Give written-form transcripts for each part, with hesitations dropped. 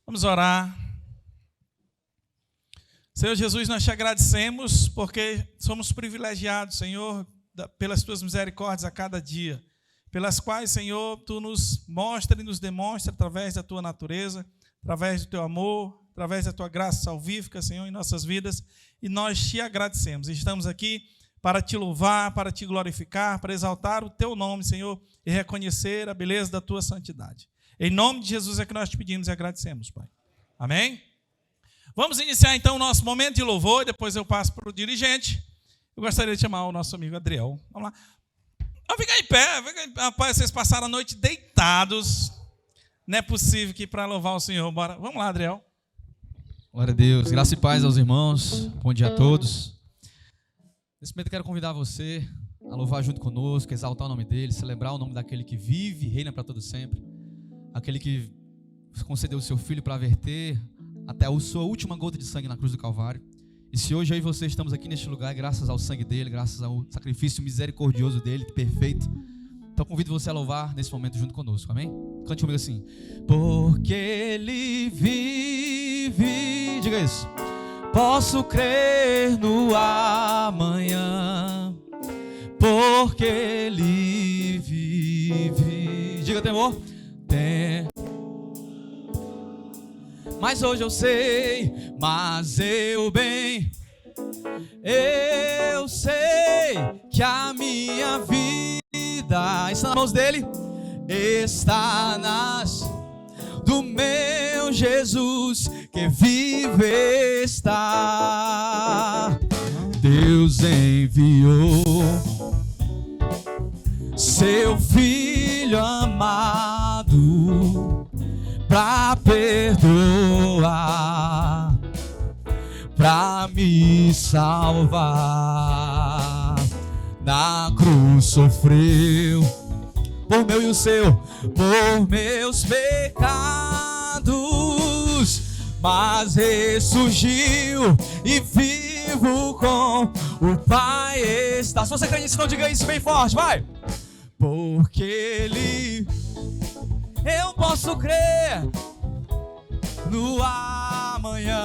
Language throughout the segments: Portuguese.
Vamos orar. Senhor Jesus, nós te agradecemos porque somos privilegiados, Senhor, pelas tuas misericórdias a cada dia, pelas quais, Senhor, tu nos mostra e nos demonstra através da tua natureza, através do teu amor, através da tua graça salvífica, Senhor, em nossas vidas, e nós te agradecemos. Estamos aqui para te louvar, para te glorificar, para exaltar o teu nome, Senhor, e reconhecer a beleza da tua santidade. Em nome de Jesus é que nós te pedimos e agradecemos, Pai. Amém? Vamos iniciar então o nosso momento de louvor, e depois eu passo para o dirigente. Eu gostaria de chamar o nosso amigo Adriel. Vamos lá. Fica em pé. Rapaz, vocês passaram a noite deitados. Não é possível que para louvar o Senhor. Bora. Vamos lá, Adriel. Glória a Deus. Graça e paz aos irmãos. Bom dia a todos. Nesse momento eu quero convidar você a louvar junto conosco, exaltar o nome dele, celebrar o nome daquele que vive e reina para todo sempre. Aquele que concedeu o seu filho para verter até a sua última gota de sangue na cruz do Calvário. E se hoje eu e você estamos aqui neste lugar, graças ao sangue dele, graças ao sacrifício misericordioso dele, perfeito, então convido você a louvar nesse momento junto conosco, amém? Cante comigo assim. Porque ele vive, diga isso. Posso crer no amanhã, porque ele vive. Diga, temor. Mas hoje eu sei, mas eu sei que a minha vida está nas mãos dele, está nas do meu Jesus que vive está. Deus enviou seu filho amado pra perdoar, pra me salvar. Na cruz sofreu por meu e o seu, por meus pecados, mas ressurgiu e vivo com o Pai está. Se você crê nisso, não diga isso bem forte, vai! Porque ele, eu posso crer no amanhã,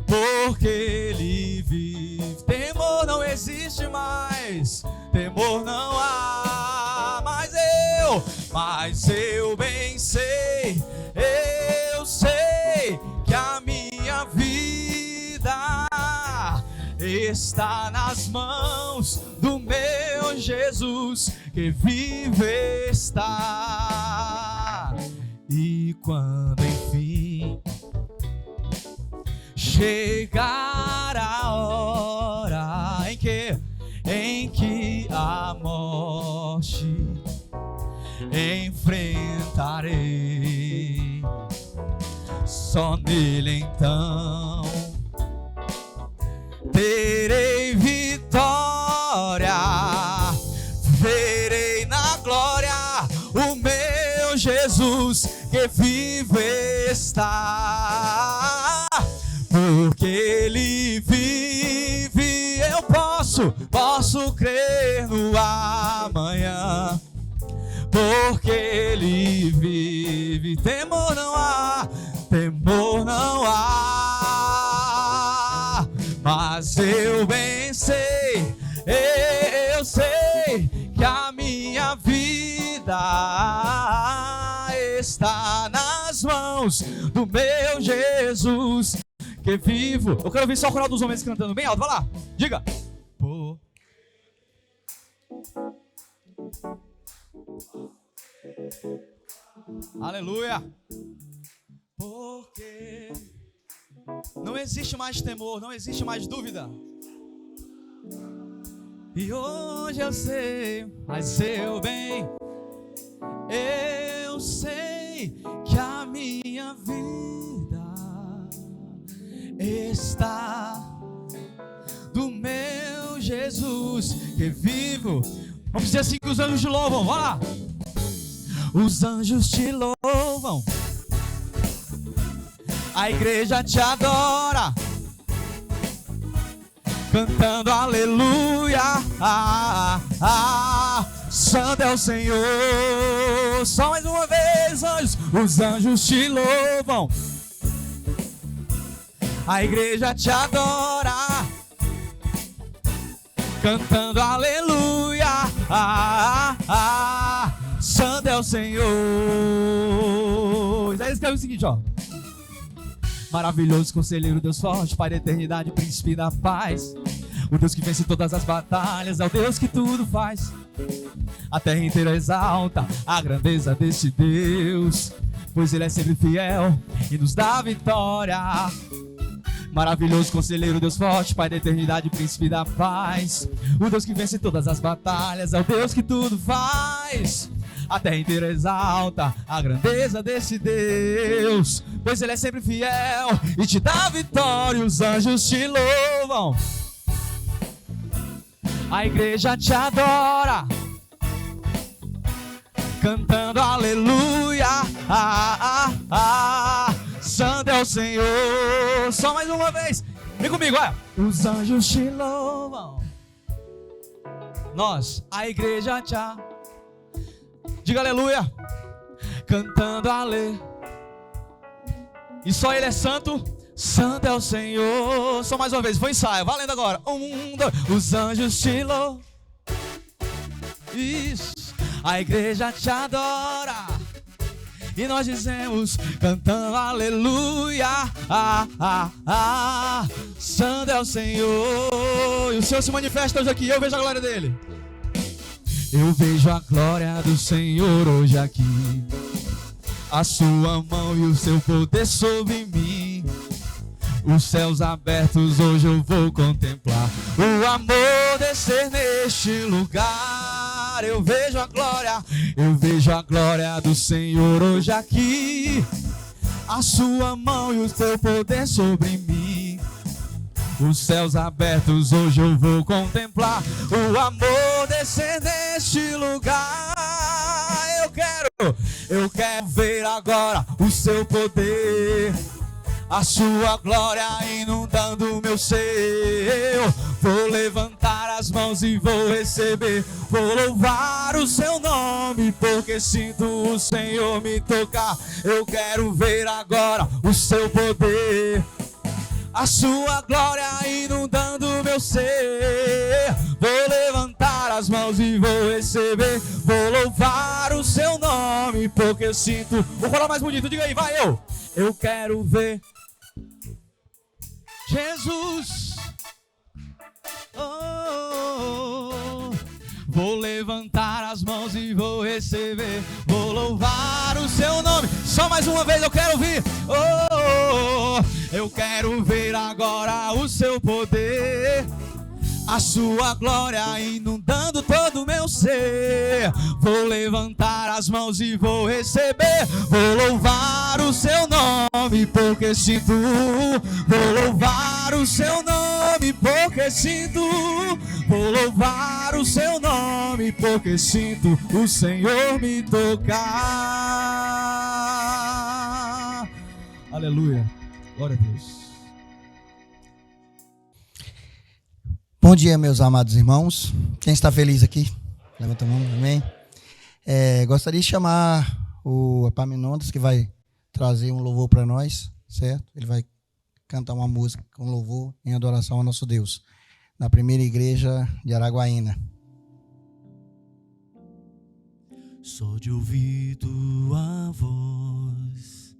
porque ele vive. Temor não existe mais, temor não há, mas eu bem sei, eu sei que a minha vida está nas mãos do meu Jesus que vive está. E quando enfim chegar a hora em que a morte enfrentarei, só nele então terei vitória, verei na glória o meu Jesus que vive está. Porque ele vive, eu posso crer no amanhã, porque ele vive. Temor não há, mas eu bem sei, eu sei que a minha vida está nas mãos do meu Jesus que vivo. Eu quero ver só o coral dos homens cantando bem alto, vai lá, diga. Aleluia. Porque não existe mais temor, não existe mais dúvida. E hoje eu sei, mas eu sei que a minha vida está do meu Jesus que vivo. Vamos dizer assim que os anjos te louvam, vai lá. Os anjos te louvam, a igreja te adora, cantando aleluia, santo é o Senhor. Só mais uma vez. vocês, anjos. Os anjos te louvam, a igreja te adora, cantando aleluia. Santo é o Senhor. Aí escreve o seguinte, ó: maravilhoso conselheiro, Deus forte, Pai da eternidade, príncipe da paz, o Deus que vence todas as batalhas, é o Deus que tudo faz. A terra inteira exalta a grandeza deste Deus, pois Ele é sempre fiel e nos dá vitória. Maravilhoso conselheiro, Deus forte, Pai da eternidade, príncipe da paz, o Deus que vence todas as batalhas, é o Deus que tudo faz. A terra inteira exalta a grandeza desse Deus, pois Ele é sempre fiel e te dá vitória. Os anjos te louvam, a igreja te adora, cantando aleluia. Santo é o Senhor. Só mais uma vez, vem comigo, olha. Os anjos te louvam, nós, a igreja te adora. Diga aleluia. Cantando aleluia. E só Ele é santo. Santo é o Senhor. Só mais uma vez, foi ensaio, valendo agora. 1, 2, os anjos te louvam. Isso. A igreja te adora, e nós dizemos, cantando aleluia. Santo é o Senhor. E o Senhor se manifesta hoje aqui. Eu vejo a glória dele. Eu vejo a glória do Senhor hoje aqui, a sua mão e o seu poder sobre mim. Os céus abertos hoje eu vou contemplar, o amor descer neste lugar. Eu vejo a glória do Senhor hoje aqui, a sua mão e o seu poder sobre mim. Os céus abertos hoje eu vou contemplar, o amor descer neste lugar. Eu quero ver agora o seu poder, a sua glória inundando o meu ser. Vou levantar as mãos e vou receber, vou louvar o seu nome, porque sinto o Senhor me tocar. Eu quero ver agora o seu poder, a sua glória inundando o meu ser. Vou levantar as mãos e vou receber, vou louvar o seu nome, porque eu sinto. Vou falar mais bonito, diga aí, vai eu. Eu quero ver Jesus. Vou levantar as mãos e vou receber, vou louvar o seu nome. Só mais uma vez eu quero ouvir. Eu quero ver agora o seu poder, a sua glória inundando todo o meu ser. Vou levantar as mãos e vou receber, vou louvar o seu nome, porque sinto. Vou louvar o seu nome, porque sinto. Vou louvar o seu nome, porque sinto o Senhor me tocar. Aleluia. Glória a Deus. Bom dia, meus amados irmãos. Quem está feliz aqui? Levanta a mão, amém. Gostaria de chamar o Epaminondas, que vai trazer um louvor para nós, certo? Ele vai cantar uma música com louvor em adoração ao nosso Deus, na primeira igreja de Araguaína. Só de ouvir tua voz,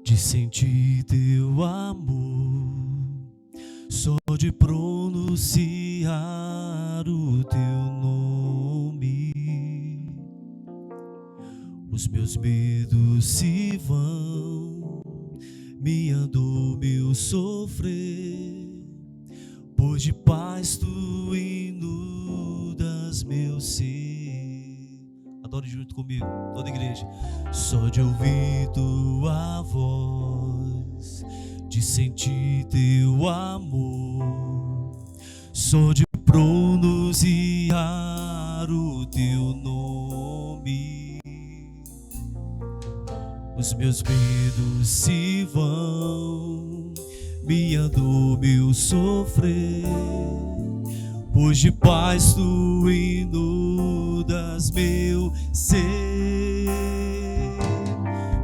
de sentir teu amor, só de pronunciar o teu nome, os meus medos se vão, minha dor, meu sofrer, pois de paz tu inundas meu ser. Adore junto comigo, toda a igreja. Só de ouvir tua voz, de sentir teu amor, só de pronunciar o teu nome, os meus medos se vão, minha dor, meu sofrer, pois de paz tu inundas meu ser.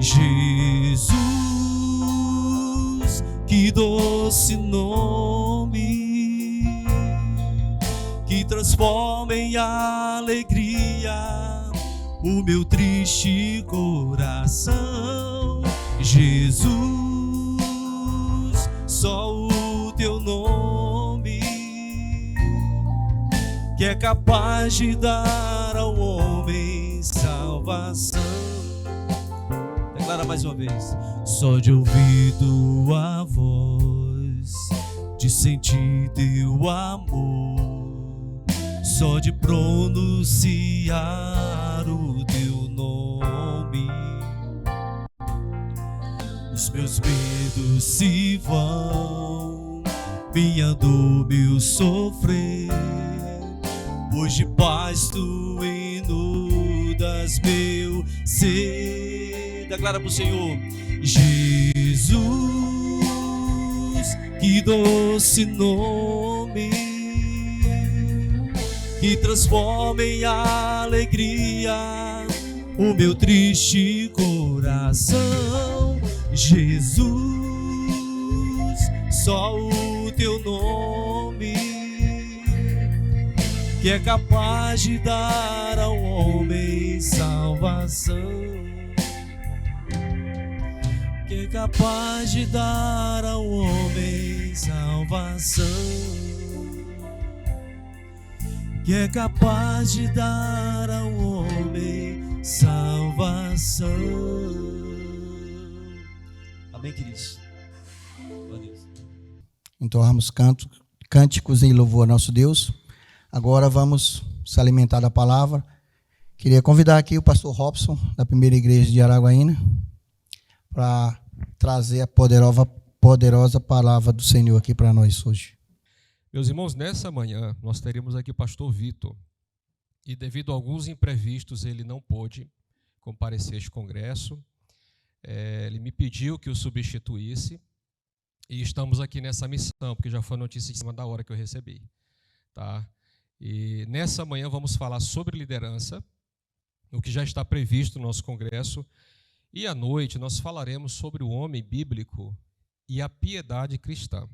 Jesus, que doce nome, que transforma em alegria o meu triste coração. Jesus, só o teu nome, que é capaz de dar ao homem salvação. Declara mais uma vez. Só de ouvir tua voz, de sentir teu amor, só de pronunciar o teu nome, os meus medos se vão, minha dor, meu sofrer, pois de paz tu inundas meu ser. Declara pro Senhor. Jesus, que doce nome, que transforma em alegria o meu triste coração. Jesus, só o teu nome, que é capaz de dar ao homem salvação, que é capaz de dar ao homem salvação, que é capaz de dar ao homem salvação. Amém, queridos? Glória a Deus. Entoarmos cânticos em louvor ao nosso Deus. Agora vamos se alimentar da palavra. Queria convidar aqui o pastor Robson, da primeira igreja de Araguaína, para trazer a poderosa palavra do Senhor aqui para nós hoje. Meus irmãos, nessa manhã nós teremos aqui o pastor Vitor, e devido a alguns imprevistos ele não pôde comparecer a este congresso. Ele me pediu que o substituísse, e estamos aqui nessa missão, porque já foi notícia em cima da hora que eu recebi. Tá? E nessa manhã vamos falar sobre liderança, o que já está previsto no nosso congresso, e à noite nós falaremos sobre o homem bíblico e a piedade cristã.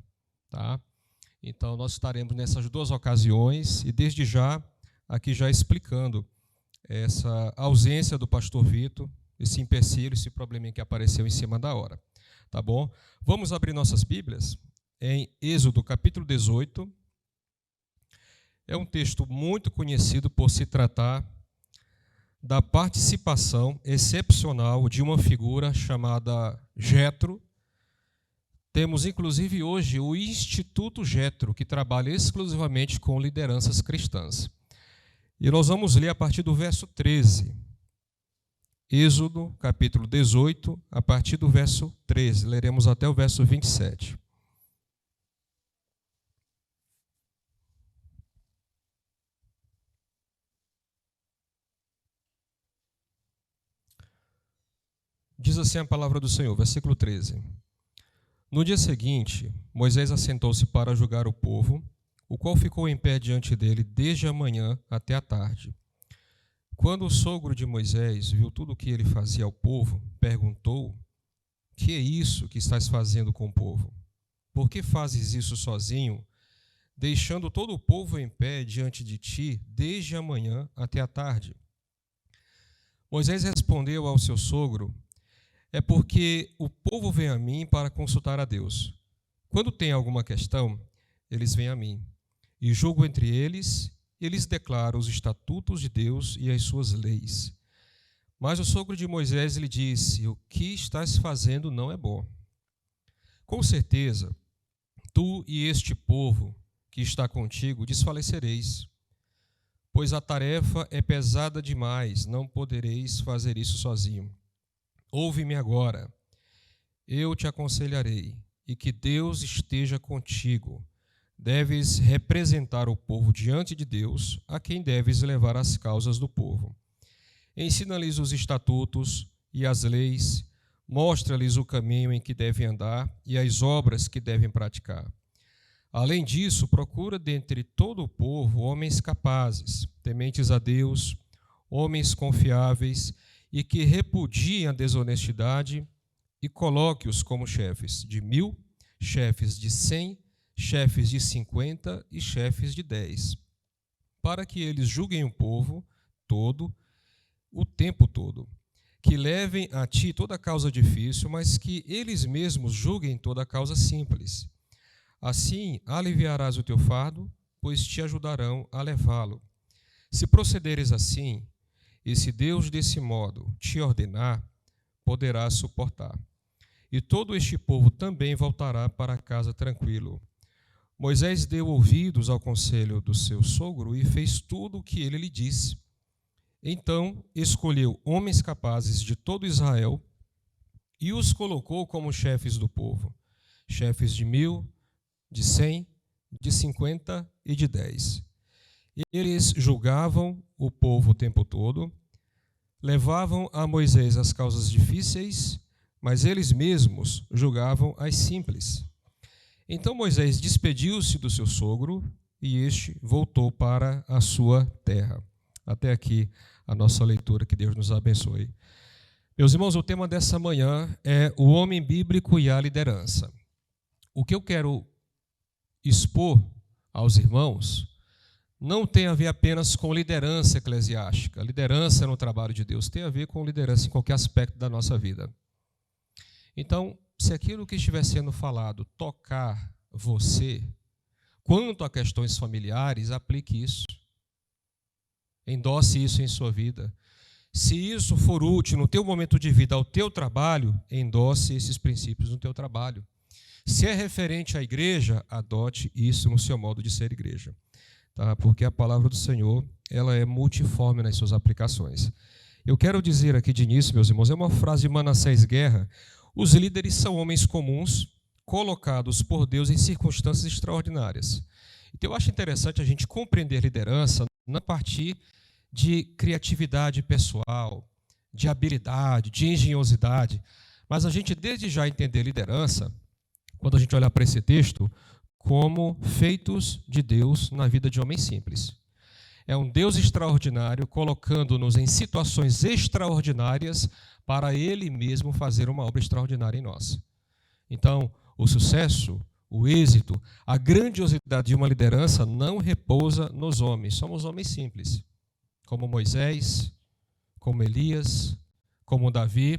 Tá? Então nós estaremos nessas duas ocasiões, e desde já, aqui já explicando essa ausência do pastor Vitor, esse empecilho, esse probleminha que apareceu em cima da hora. Tá bom? Vamos abrir nossas Bíblias em Êxodo, capítulo 18. É um texto muito conhecido por se tratar da participação excepcional de uma figura chamada Jetro. Temos, inclusive, hoje o Instituto Jetro, que trabalha exclusivamente com lideranças cristãs. E nós vamos ler a partir do verso 13. Êxodo, capítulo 18, a partir do verso 13. Leremos até o verso 27. Diz assim a palavra do Senhor, versículo 13. No dia seguinte, Moisés assentou-se para julgar o povo, o qual ficou em pé diante dele desde a manhã até a tarde. Quando o sogro de Moisés viu tudo o que ele fazia ao povo, perguntou: que é isso que estás fazendo com o povo? Por que fazes isso sozinho, deixando todo o povo em pé diante de ti desde a manhã até a tarde? Moisés respondeu ao seu sogro: é porque o povo vem a mim para consultar a Deus. Quando tem alguma questão, eles vêm a mim, e julgo entre eles, e lhes declaro os estatutos de Deus e as suas leis. Mas o sogro de Moisés lhe disse: o que estás fazendo não é bom. Com certeza, tu e este povo que está contigo desfalecereis, pois a tarefa é pesada demais, não podereis fazer isso sozinho. Ouve-me agora, eu te aconselharei, e que Deus esteja contigo. Deves representar o povo diante de Deus, a quem deves levar as causas do povo. Ensina-lhes os estatutos e as leis, mostra-lhes o caminho em que devem andar e as obras que devem praticar. Além disso, procura dentre todo o povo homens capazes, tementes a Deus, homens confiáveis e que repudiem a desonestidade, e coloque-os como chefes de 1000, chefes de 100, chefes de 50 e chefes de 10, para que eles julguem o povo todo, o tempo todo, que levem a ti toda causa difícil, mas que eles mesmos julguem toda causa simples. Assim aliviarás o teu fardo, pois te ajudarão a levá-lo. Se procederes assim, e se Deus desse modo te ordenar, poderás suportar. E todo este povo também voltará para casa tranquilo. Moisés deu ouvidos ao conselho do seu sogro e fez tudo o que ele lhe disse. Então escolheu homens capazes de todo Israel e os colocou como chefes do povo, chefes de 1000, de 100, de 50 e de 10. Eles julgavam o povo o tempo todo, levavam a Moisés as causas difíceis, mas eles mesmos julgavam as simples. Então Moisés despediu-se do seu sogro e este voltou para a sua terra. Até aqui a nossa leitura, que Deus nos abençoe. Meus irmãos, o tema dessa manhã é o homem bíblico e a liderança. O que eu quero expor aos irmãos não tem a ver apenas com liderança eclesiástica. Liderança no trabalho de Deus tem a ver com liderança em qualquer aspecto da nossa vida. Então, se aquilo que estiver sendo falado tocar você, quanto a questões familiares, aplique isso. Endosse isso em sua vida. Se isso for útil no teu momento de vida ao teu trabalho, endosse esses princípios no teu trabalho. Se é referente à igreja, adote isso no seu modo de ser igreja. Tá? Porque a palavra do Senhor, ela é multiforme nas suas aplicações. Eu quero dizer aqui de início, meus irmãos, é uma frase de Manassés Guerra: os líderes são homens comuns, colocados por Deus em circunstâncias extraordinárias. Então eu acho interessante a gente compreender liderança não a partir de criatividade pessoal, de habilidade, de engenhosidade, mas a gente desde já entender liderança, quando a gente olhar para esse texto, como feitos de Deus na vida de homens simples. É um Deus extraordinário colocando-nos em situações extraordinárias para Ele mesmo fazer uma obra extraordinária em nós. Então, o sucesso, o êxito, a grandiosidade de uma liderança não repousa nos homens. Somos homens simples, como Moisés, como Elias, como Davi,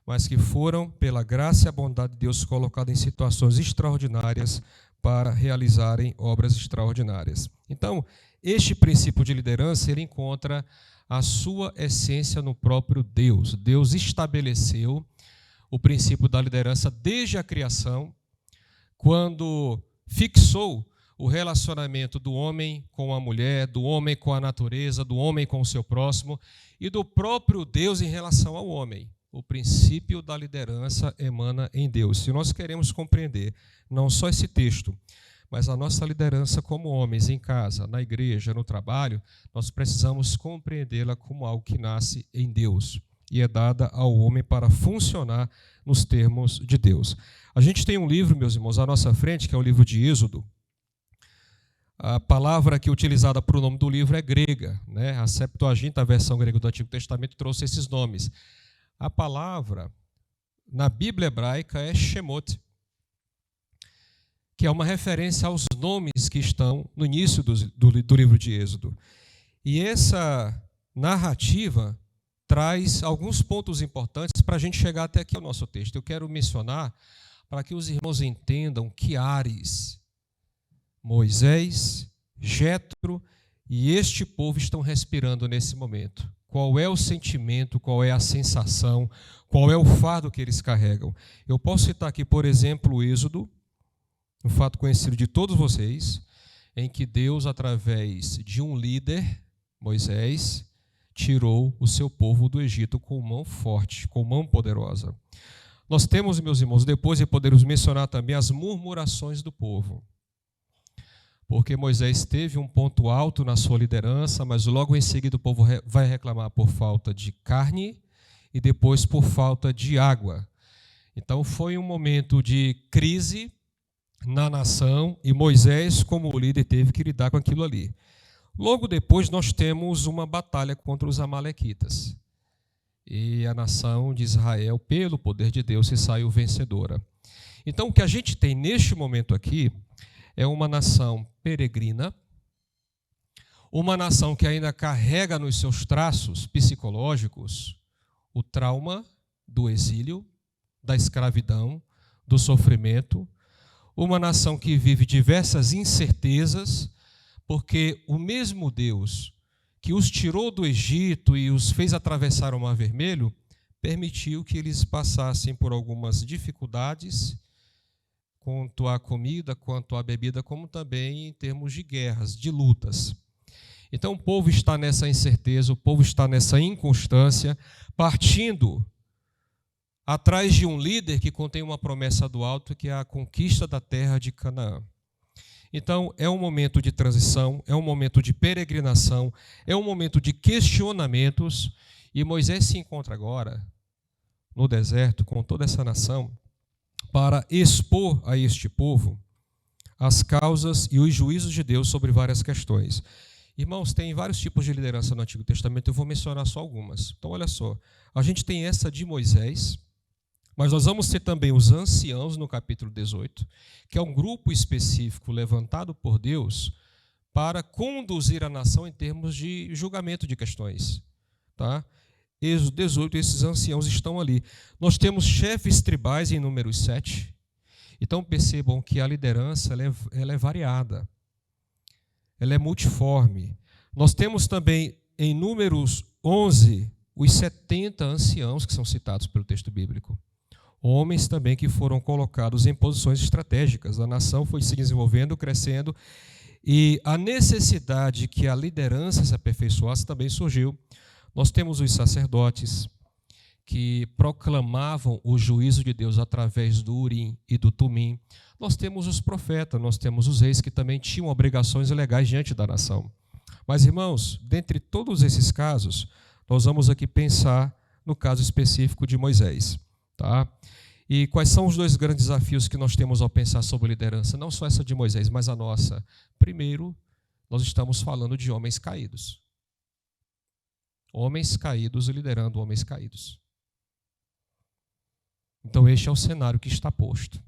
mas que foram, pela graça e a bondade de Deus, colocados em situações extraordinárias para realizarem obras extraordinárias. Então, este princípio de liderança, ele encontra a sua essência no próprio Deus. Deus estabeleceu o princípio da liderança desde a criação, quando fixou o relacionamento do homem com a mulher, do homem com a natureza, do homem com o seu próximo e do próprio Deus em relação ao homem. O princípio da liderança emana em Deus. Se nós queremos compreender não só esse texto, mas a nossa liderança como homens em casa, na igreja, no trabalho, nós precisamos compreendê-la como algo que nasce em Deus e é dada ao homem para funcionar nos termos de Deus. A gente tem um livro, meus irmãos, à nossa frente, que é o livro de Êxodo. A palavra aqui utilizada para o nome do livro é grega, né? A Septuaginta, a versão grega do Antigo Testamento, trouxe esses nomes. A palavra na Bíblia hebraica é Shemot, que é uma referência aos nomes que estão no início do livro de Êxodo. E essa narrativa traz alguns pontos importantes para a gente chegar até aqui ao nosso texto. Eu quero mencionar para que os irmãos entendam que Ares, Moisés, Jetro e este povo estão respirando nesse momento. Qual é o sentimento, qual é a sensação, qual é o fardo que eles carregam. Eu posso citar aqui, por exemplo, o Êxodo, um fato conhecido de todos vocês, em que Deus, através de um líder, Moisés, tirou o seu povo do Egito com mão forte, com mão poderosa. Nós temos, meus irmãos, depois de podermos mencionar também as murmurações do povo. Porque Moisés teve um ponto alto na sua liderança, mas logo em seguida o povo vai reclamar por falta de carne e depois por falta de água. Então foi um momento de crise na nação e Moisés, como líder, teve que lidar com aquilo ali. Logo depois nós temos uma batalha contra os amalequitas. e a nação de Israel, pelo poder de Deus, se saiu vencedora. Então, o que a gente tem neste momento aqui é uma nação peregrina, uma nação que ainda carrega nos seus traços psicológicos o trauma do exílio, da escravidão, do sofrimento, uma nação que vive diversas incertezas, porque o mesmo Deus que os tirou do Egito e os fez atravessar o Mar Vermelho, permitiu que eles passassem por algumas dificuldades, quanto à comida, quanto à bebida, como também em termos de guerras, de lutas. Então o povo está nessa incerteza, o povo está nessa inconstância, partindo atrás de um líder que contém uma promessa do alto, que é a conquista da terra de Canaã. Então, é um momento de transição, é um momento de peregrinação, é um momento de questionamentos, e Moisés se encontra agora no deserto com toda essa nação para expor a este povo as causas e os juízos de Deus sobre várias questões. Irmãos, tem vários tipos de liderança no Antigo Testamento, eu vou mencionar só algumas. Então, olha só, a gente tem essa de Moisés, mas nós vamos ter também os anciãos no capítulo 18, que é um grupo específico levantado por Deus para conduzir a nação em termos de julgamento de questões. Tá? Êxodo 18, esses anciãos estão ali. Nós temos chefes tribais em Números 7. Então percebam que a liderança ela é variada, ela é multiforme. Nós temos também em Números 11 os 70 anciãos que são citados pelo texto bíblico. Homens também que foram colocados em posições estratégicas. A nação foi se desenvolvendo, crescendo, e a necessidade que a liderança se aperfeiçoasse também surgiu. Nós temos os sacerdotes que proclamavam o juízo de Deus através do Urim e do Tumim. Nós temos os profetas, nós temos os reis que também tinham obrigações legais diante da nação. Mas, irmãos, dentre todos esses casos, nós vamos aqui pensar no caso específico de Moisés. Tá? E quais são os dois grandes desafios que nós temos ao pensar sobre liderança? Não só essa de Moisés, mas a nossa. Primeiro, nós estamos falando de homens caídos. Homens caídos liderando homens caídos. Então, este é o cenário que está posto.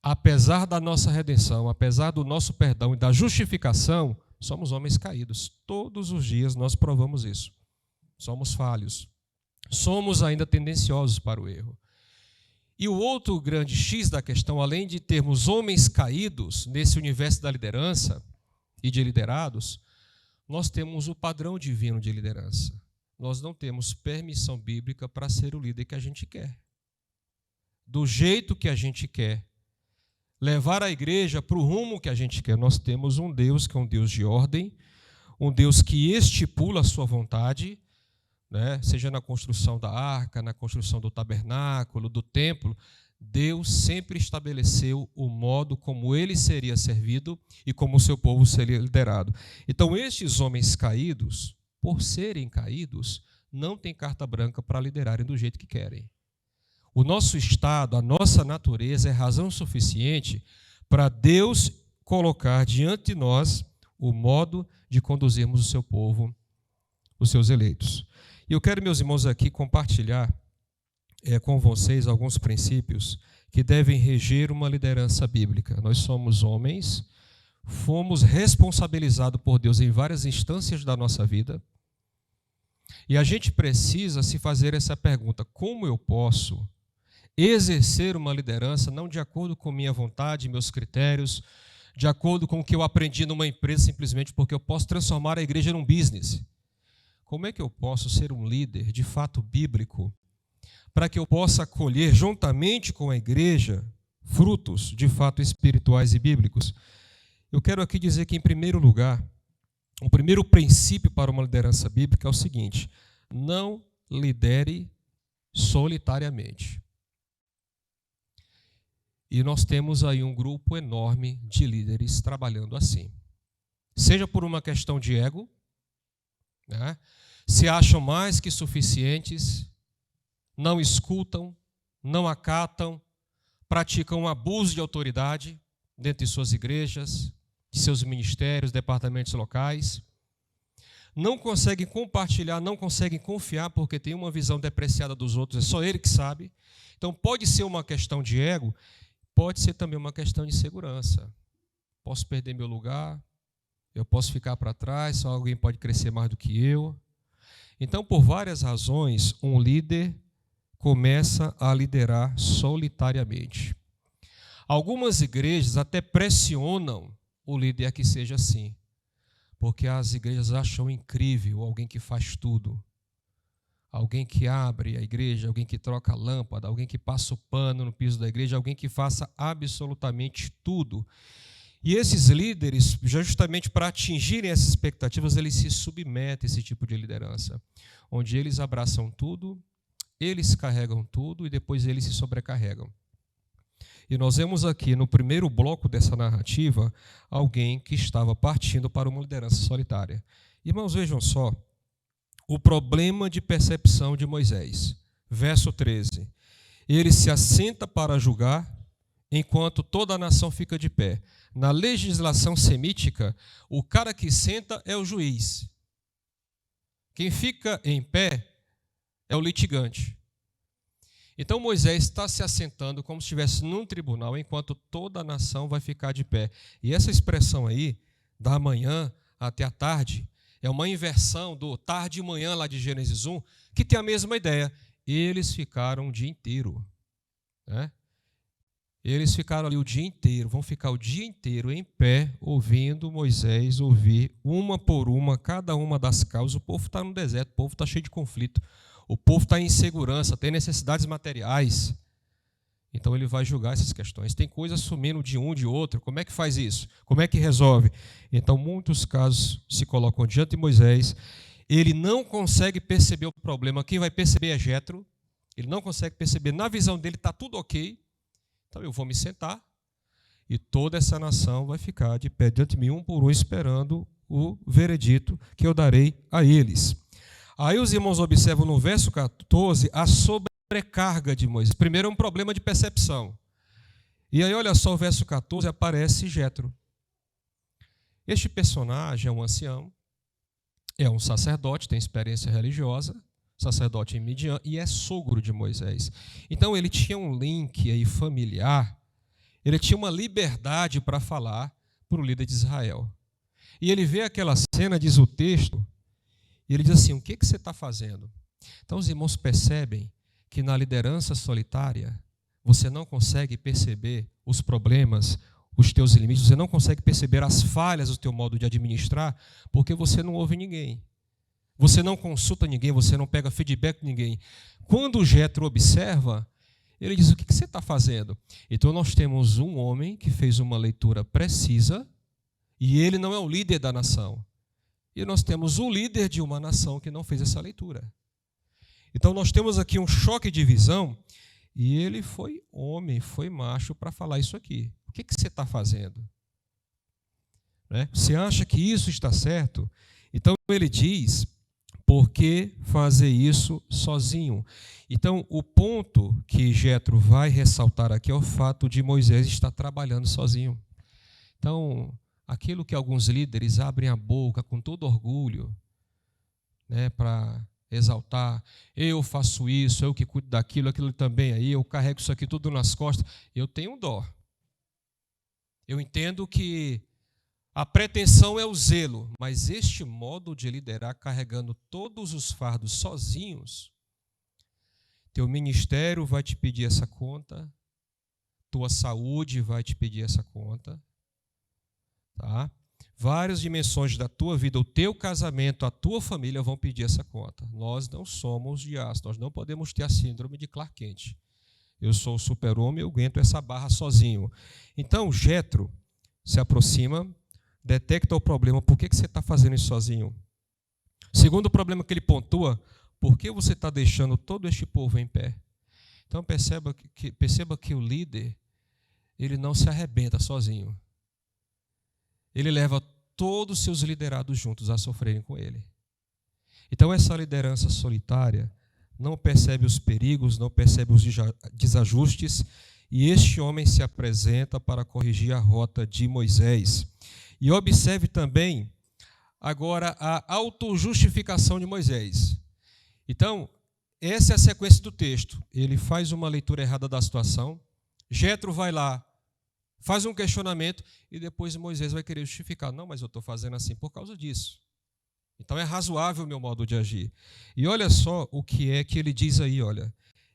Apesar da nossa redenção, apesar do nosso perdão e da justificação, somos homens caídos. Todos os dias nós provamos isso. Somos falhos. Somos ainda tendenciosos para o erro. E o outro grande X da questão, além de termos homens caídos nesse universo da liderança e de liderados, nós temos o padrão divino de liderança. Nós não temos permissão bíblica para ser o líder que a gente quer. Do jeito que a gente quer. Levar a igreja para o rumo que a gente quer. Nós temos um Deus que é um Deus de ordem, um Deus que estipula a sua vontade, né? Seja na construção da arca, na construção do tabernáculo, do templo, Deus sempre estabeleceu o modo como ele seria servido e como o seu povo seria liderado. Então, estes homens caídos, por serem caídos, não têm carta branca para liderarem do jeito que querem. O nosso estado, a nossa natureza é razão suficiente para Deus colocar diante de nós o modo de conduzirmos o seu povo, os seus eleitos. E eu quero, meus irmãos, aqui compartilhar com vocês alguns princípios que devem reger uma liderança bíblica. Nós somos homens, fomos responsabilizados por Deus em várias instâncias da nossa vida, e a gente precisa se fazer essa pergunta: como eu posso exercer uma liderança não de acordo com minha vontade, meus critérios, de acordo com o que eu aprendi numa empresa simplesmente porque eu posso transformar a igreja num business? Como é que eu posso ser um líder de fato bíblico para que eu possa colher juntamente com a igreja frutos de fato espirituais e bíblicos? Eu quero aqui dizer que, em primeiro lugar, o primeiro princípio para uma liderança bíblica é o seguinte: não lidere solitariamente. E nós temos aí um grupo enorme de líderes trabalhando assim. Seja por uma questão de ego, né? Se acham mais que suficientes, não escutam, não acatam, praticam um abuso de autoridade dentro de suas igrejas, de seus ministérios, departamentos locais. não conseguem compartilhar, não conseguem confiar porque tem uma visão depreciada dos outros, é só ele que sabe. Então pode ser uma questão de ego, pode ser também uma questão de segurança. Posso perder meu lugar, eu posso ficar para trás, só alguém pode crescer mais do que eu. Então, por várias razões, um líder começa a liderar solitariamente. Algumas igrejas até pressionam o líder a que seja assim, porque as igrejas acham incrível alguém que faz tudo. Alguém que abre a igreja, alguém que troca a lâmpada, alguém que passa o pano no piso da igreja, alguém que faça absolutamente tudo. E esses líderes, justamente para atingirem essas expectativas, eles se submetem a esse tipo de liderança, onde eles abraçam tudo, eles carregam tudo e depois eles se sobrecarregam. E nós vemos aqui, no primeiro bloco dessa narrativa, alguém que estava partindo para uma liderança solitária. Irmãos, vejam só o problema de percepção de Moisés. Verso 13. Ele se assenta para julgar, enquanto toda a nação fica de pé. Na legislação semítica, o cara que senta é o juiz. Quem fica em pé é o litigante. Então Moisés está se assentando como se estivesse num tribunal, enquanto toda a nação vai ficar de pé. E essa expressão aí, da manhã até a tarde, é uma inversão do tarde e manhã lá de Gênesis 1, que tem a mesma ideia. Eles ficaram o dia inteiro. Né? Eles ficaram ali o dia inteiro, vão ficar o dia inteiro em pé, ouvindo Moisés ouvir uma por uma, cada uma das causas. O povo está no deserto, o povo está cheio de conflito. O povo está em insegurança, tem necessidades materiais. Então ele vai julgar essas questões. Tem coisas sumindo de um, de outro. Como é que faz isso? Como é que resolve? Então muitos casos se colocam diante de Moisés. Ele não consegue perceber o problema. Quem vai perceber é Jétro. Ele não consegue perceber. Na visão dele está tudo ok. Então eu vou me sentar e toda essa nação vai ficar de pé diante de mim, um por um, esperando o veredito que eu darei a eles. Aí os irmãos observam no verso 14 a sobrecarga de Moisés. Primeiro é um problema de percepção. E aí olha só o verso 14, aparece Jétro. Este personagem é um ancião, é um sacerdote, tem experiência religiosa, sacerdote em Midian, e é sogro de Moisés. Então ele tinha um link aí familiar, ele tinha uma liberdade para falar para o líder de Israel. E ele vê aquela cena, diz o texto, e ele diz assim, o que você está fazendo? Então os irmãos percebem que na liderança solitária, você não consegue perceber os problemas, os teus limites, você não consegue perceber as falhas do teu modo de administrar, porque você não ouve ninguém. Você não consulta ninguém, você não pega feedback de ninguém. Quando o Jétro observa, ele diz, o que você está fazendo? Então nós temos um homem que fez uma leitura precisa, e ele não é o líder da nação. E nós temos o líder de uma nação que não fez essa leitura. Então nós temos aqui um choque de visão, e ele foi homem, foi macho para falar isso aqui. O que você está fazendo? Né? Você acha que isso está certo? Então ele diz, por que fazer isso sozinho? Então o ponto que Jétro vai ressaltar aqui é o fato de Moisés estar trabalhando sozinho. Então, aquilo que alguns líderes abrem a boca com todo orgulho, né, para exaltar, eu faço isso, eu que cuido daquilo, aquilo também aí, eu carrego isso aqui tudo nas costas, eu tenho dó. Eu entendo que a pretensão é o zelo, mas este modo de liderar carregando todos os fardos sozinhos, teu ministério vai te pedir essa conta, tua saúde vai te pedir essa conta, tá? Várias dimensões da tua vida, o teu casamento, a tua família vão pedir essa conta. Nós não somos diáconos, nós não podemos ter a síndrome de Clark Kent. Eu sou o super-homem, eu aguento essa barra sozinho. Então, Jétro se aproxima, detecta o problema, por que você está fazendo isso sozinho? Segundo problema que ele pontua, por que você está deixando todo este povo em pé? Então, perceba que o líder, ele não se arrebenta sozinho. Ele leva todos os seus liderados juntos a sofrerem com ele. Então, essa liderança solitária não percebe os perigos, não percebe os desajustes, e este homem se apresenta para corrigir a rota de Moisés. E observe também agora a autojustificação de Moisés. Então, essa é a sequência do texto. Ele faz uma leitura errada da situação, Jetro vai lá, faz um questionamento e depois Moisés vai querer justificar. Não, mas eu estou fazendo assim por causa disso. Então é razoável o meu modo de agir. E olha só o que é que ele diz aí, olha.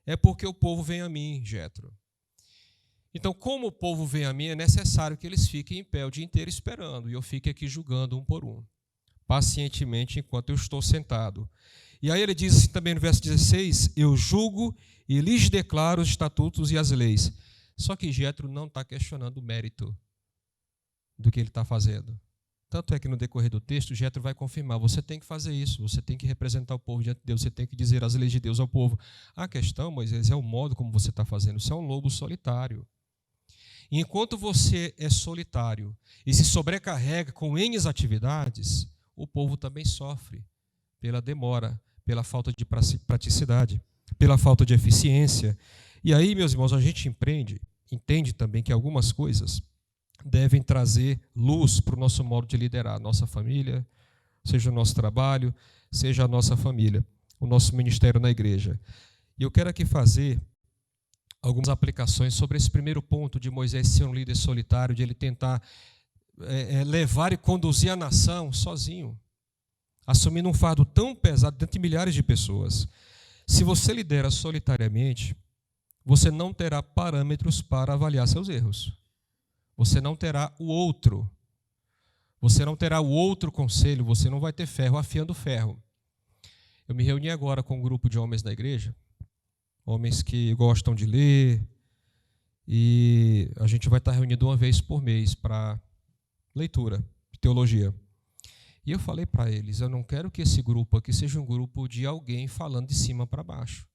É porque o povo vem a mim, Jetro. Então, como o povo vem a mim, é necessário que eles fiquem em pé o dia inteiro esperando, e eu fique aqui julgando um por um, pacientemente enquanto eu estou sentado. E aí ele diz assim, também no verso 16, eu julgo e lhes declaro os estatutos e as leis. Só que Jetro não está questionando o mérito do que ele está fazendo. Tanto é que no decorrer do texto, Jetro vai confirmar, você tem que fazer isso, você tem que representar o povo diante de Deus, você tem que dizer as leis de Deus ao povo. A questão, Moisés, é o modo como você está fazendo. Você é um lobo solitário. E enquanto você é solitário e se sobrecarrega com N atividades, o povo também sofre pela demora, pela falta de praticidade, pela falta de eficiência. E aí, meus irmãos, a gente entende também que algumas coisas devem trazer luz para o nosso modo de liderar a nossa família, seja o nosso trabalho, seja a nossa família, o nosso ministério na igreja. E eu quero aqui fazer algumas aplicações sobre esse primeiro ponto de Moisés ser um líder solitário, de ele tentar levar e conduzir a nação sozinho, assumindo um fardo tão pesado diante de milhares de pessoas. Se você lidera solitariamente, você não terá parâmetros para avaliar seus erros. Você não terá o outro. Você não terá o outro conselho, você não vai ter ferro afiando ferro. Eu me reuni agora com um grupo de homens da igreja, homens que gostam de ler, e a gente vai estar reunido uma vez por mês para leitura de teologia. E eu falei para eles, eu não quero que esse grupo aqui seja um grupo de alguém falando de cima para baixo.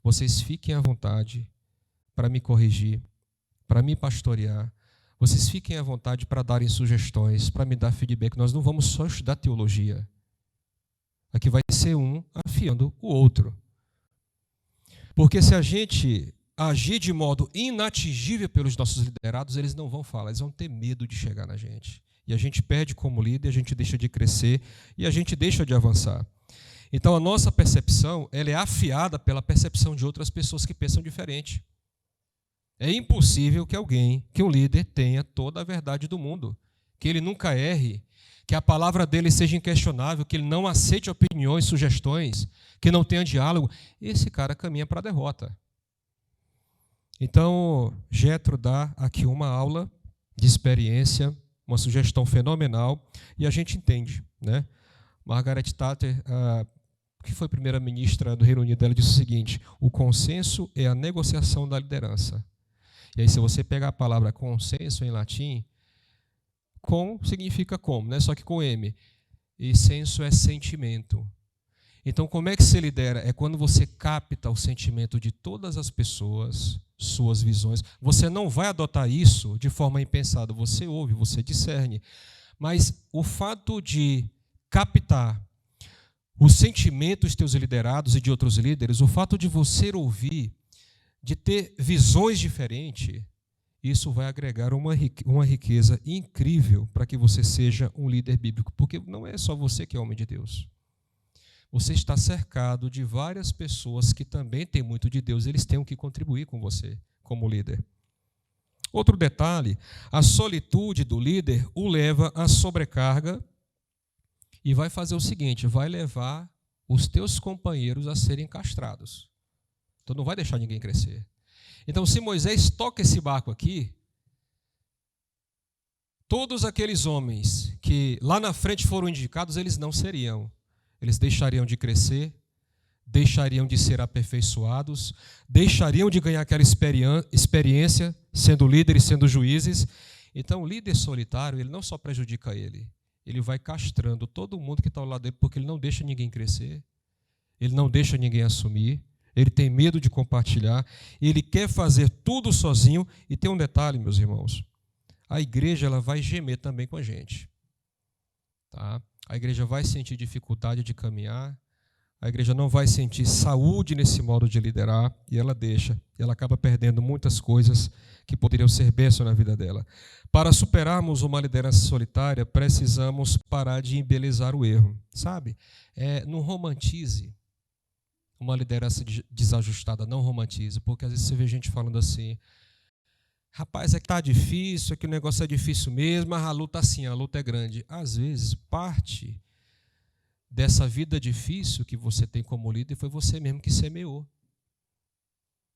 Vocês fiquem à vontade para me corrigir, para me pastorear. Vocês fiquem à vontade para darem sugestões, para me dar feedback. Nós não vamos só estudar teologia. Aqui vai ser um afiando o outro. Porque se a gente agir de modo inatingível pelos nossos liderados, eles não vão falar, eles vão ter medo de chegar na gente. E a gente perde como líder, a gente deixa de crescer e a gente deixa de avançar. Então a nossa percepção ela é afiada pela percepção de outras pessoas que pensam diferente. É impossível que um líder tenha toda a verdade do mundo, que ele nunca erre, que a palavra dele seja inquestionável, que ele não aceite opiniões, sugestões, que não tenha diálogo. Esse cara caminha para a derrota. Então, Jetro dá aqui uma aula de experiência, uma sugestão fenomenal, e a gente entende, né? Margaret Thatcher, que foi primeira-ministra do Reino Unido, ela disse o seguinte, o consenso é a negociação da liderança. E aí, se você pegar a palavra consenso em latim, com significa como, né? Só que com M. E senso é sentimento. Então, como é que se lidera? É quando você capta o sentimento de todas as pessoas, suas visões. Você não vai adotar isso de forma impensada. Você ouve, você discerne. Mas o fato de captar os sentimentos dos teus liderados e de outros líderes, o fato de você ouvir, de ter visões diferentes, isso vai agregar uma riqueza incrível para que você seja um líder bíblico, porque não é só você que é homem de Deus. Você está cercado de várias pessoas que também têm muito de Deus, eles têm que contribuir com você como líder. Outro detalhe, a solitude do líder o leva à sobrecarga e vai fazer o seguinte, vai levar os teus companheiros a serem castrados. Então não vai deixar ninguém crescer. Então, se Moisés toca esse barco aqui, todos aqueles homens que lá na frente foram indicados, eles não seriam. Eles deixariam de crescer, deixariam de ser aperfeiçoados, deixariam de ganhar aquela experiência, sendo líderes, sendo juízes. Então, o líder solitário, ele não só prejudica ele vai castrando todo mundo que está ao lado dele, porque ele não deixa ninguém crescer, ele não deixa ninguém assumir, ele tem medo de compartilhar, ele quer fazer tudo sozinho. E tem um detalhe, meus irmãos, a igreja ela vai gemer também com a gente. Tá? A igreja vai sentir dificuldade de caminhar, a igreja não vai sentir saúde nesse modo de liderar, e ela acaba perdendo muitas coisas que poderiam ser bênção na vida dela. Para superarmos uma liderança solitária, precisamos parar de embelezar o erro, sabe? Não romantize uma liderança desajustada, não romantize, porque às vezes você vê gente falando assim, rapaz, é que tá difícil, é que o negócio é difícil mesmo, mas a luta assim, a luta é grande. Às vezes, parte dessa vida difícil que você tem como líder foi você mesmo que semeou.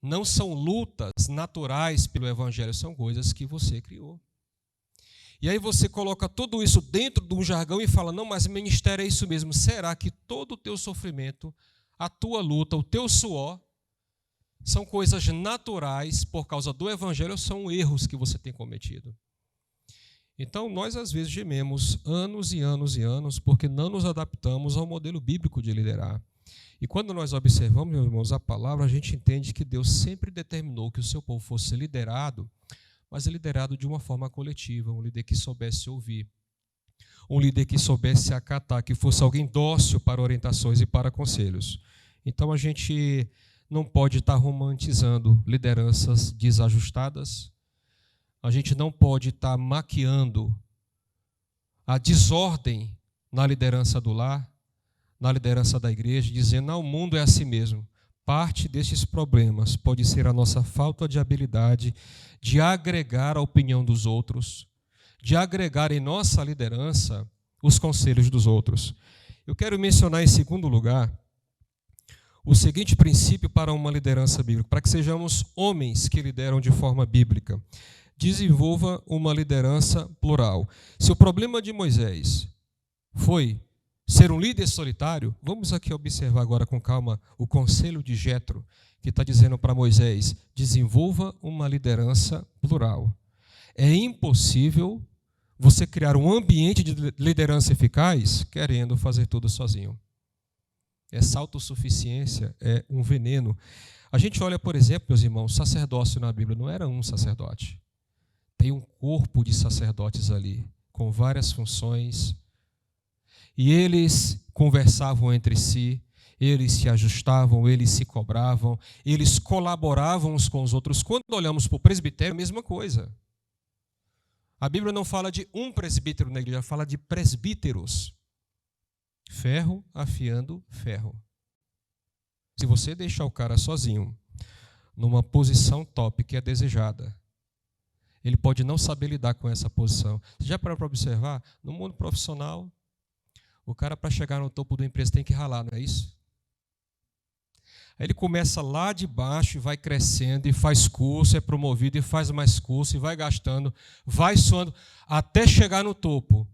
Não são lutas naturais pelo Evangelho, são coisas que você criou. E aí você coloca tudo isso dentro de um jargão e fala, não, mas ministério é isso mesmo. Será que todo o teu sofrimento, a tua luta, o teu suor, são coisas naturais por causa do Evangelho ou são erros que você tem cometido? Então, nós às vezes gememos anos e anos e anos porque não nos adaptamos ao modelo bíblico de liderar. E quando nós observamos, meus irmãos, a palavra, a gente entende que Deus sempre determinou que o seu povo fosse liderado, mas liderado de uma forma coletiva, um líder que soubesse ouvir, um líder que soubesse acatar, que fosse alguém dócil para orientações e para conselhos. Então, a gente não pode estar romantizando lideranças desajustadas, a gente não pode estar maquiando a desordem na liderança do lar, na liderança da igreja, dizendo, não, o mundo é assim mesmo. Parte destes problemas pode ser a nossa falta de habilidade de agregar a opinião dos outros, de agregar em nossa liderança os conselhos dos outros. Eu quero mencionar em segundo lugar o seguinte princípio para uma liderança bíblica, para que sejamos homens que lideram de forma bíblica. Desenvolva uma liderança plural. Se o problema de Moisés foi ser um líder solitário, vamos aqui observar agora com calma o conselho de Jetro, que está dizendo para Moisés, desenvolva uma liderança plural. É impossível você criar um ambiente de liderança eficaz querendo fazer tudo sozinho. Essa autossuficiência é um veneno. A gente olha, por exemplo, meus irmãos, sacerdócio na Bíblia não era um sacerdote. Tem um corpo de sacerdotes ali, com várias funções. E eles conversavam entre si, eles se ajustavam, eles se cobravam, eles colaboravam uns com os outros. Quando olhamos para o presbitério, é a mesma coisa. A Bíblia não fala de um presbítero na igreja, fala de presbíteros. Ferro afiando ferro. Se você deixar o cara sozinho, numa posição top que é desejada, ele pode não saber lidar com essa posição. Você já parou para observar? No mundo profissional, o cara, para chegar no topo da empresa, tem que ralar, não é isso? Aí ele começa lá de baixo e vai crescendo, e faz curso, é promovido, e faz mais curso, e vai gastando, vai suando, até chegar no topo.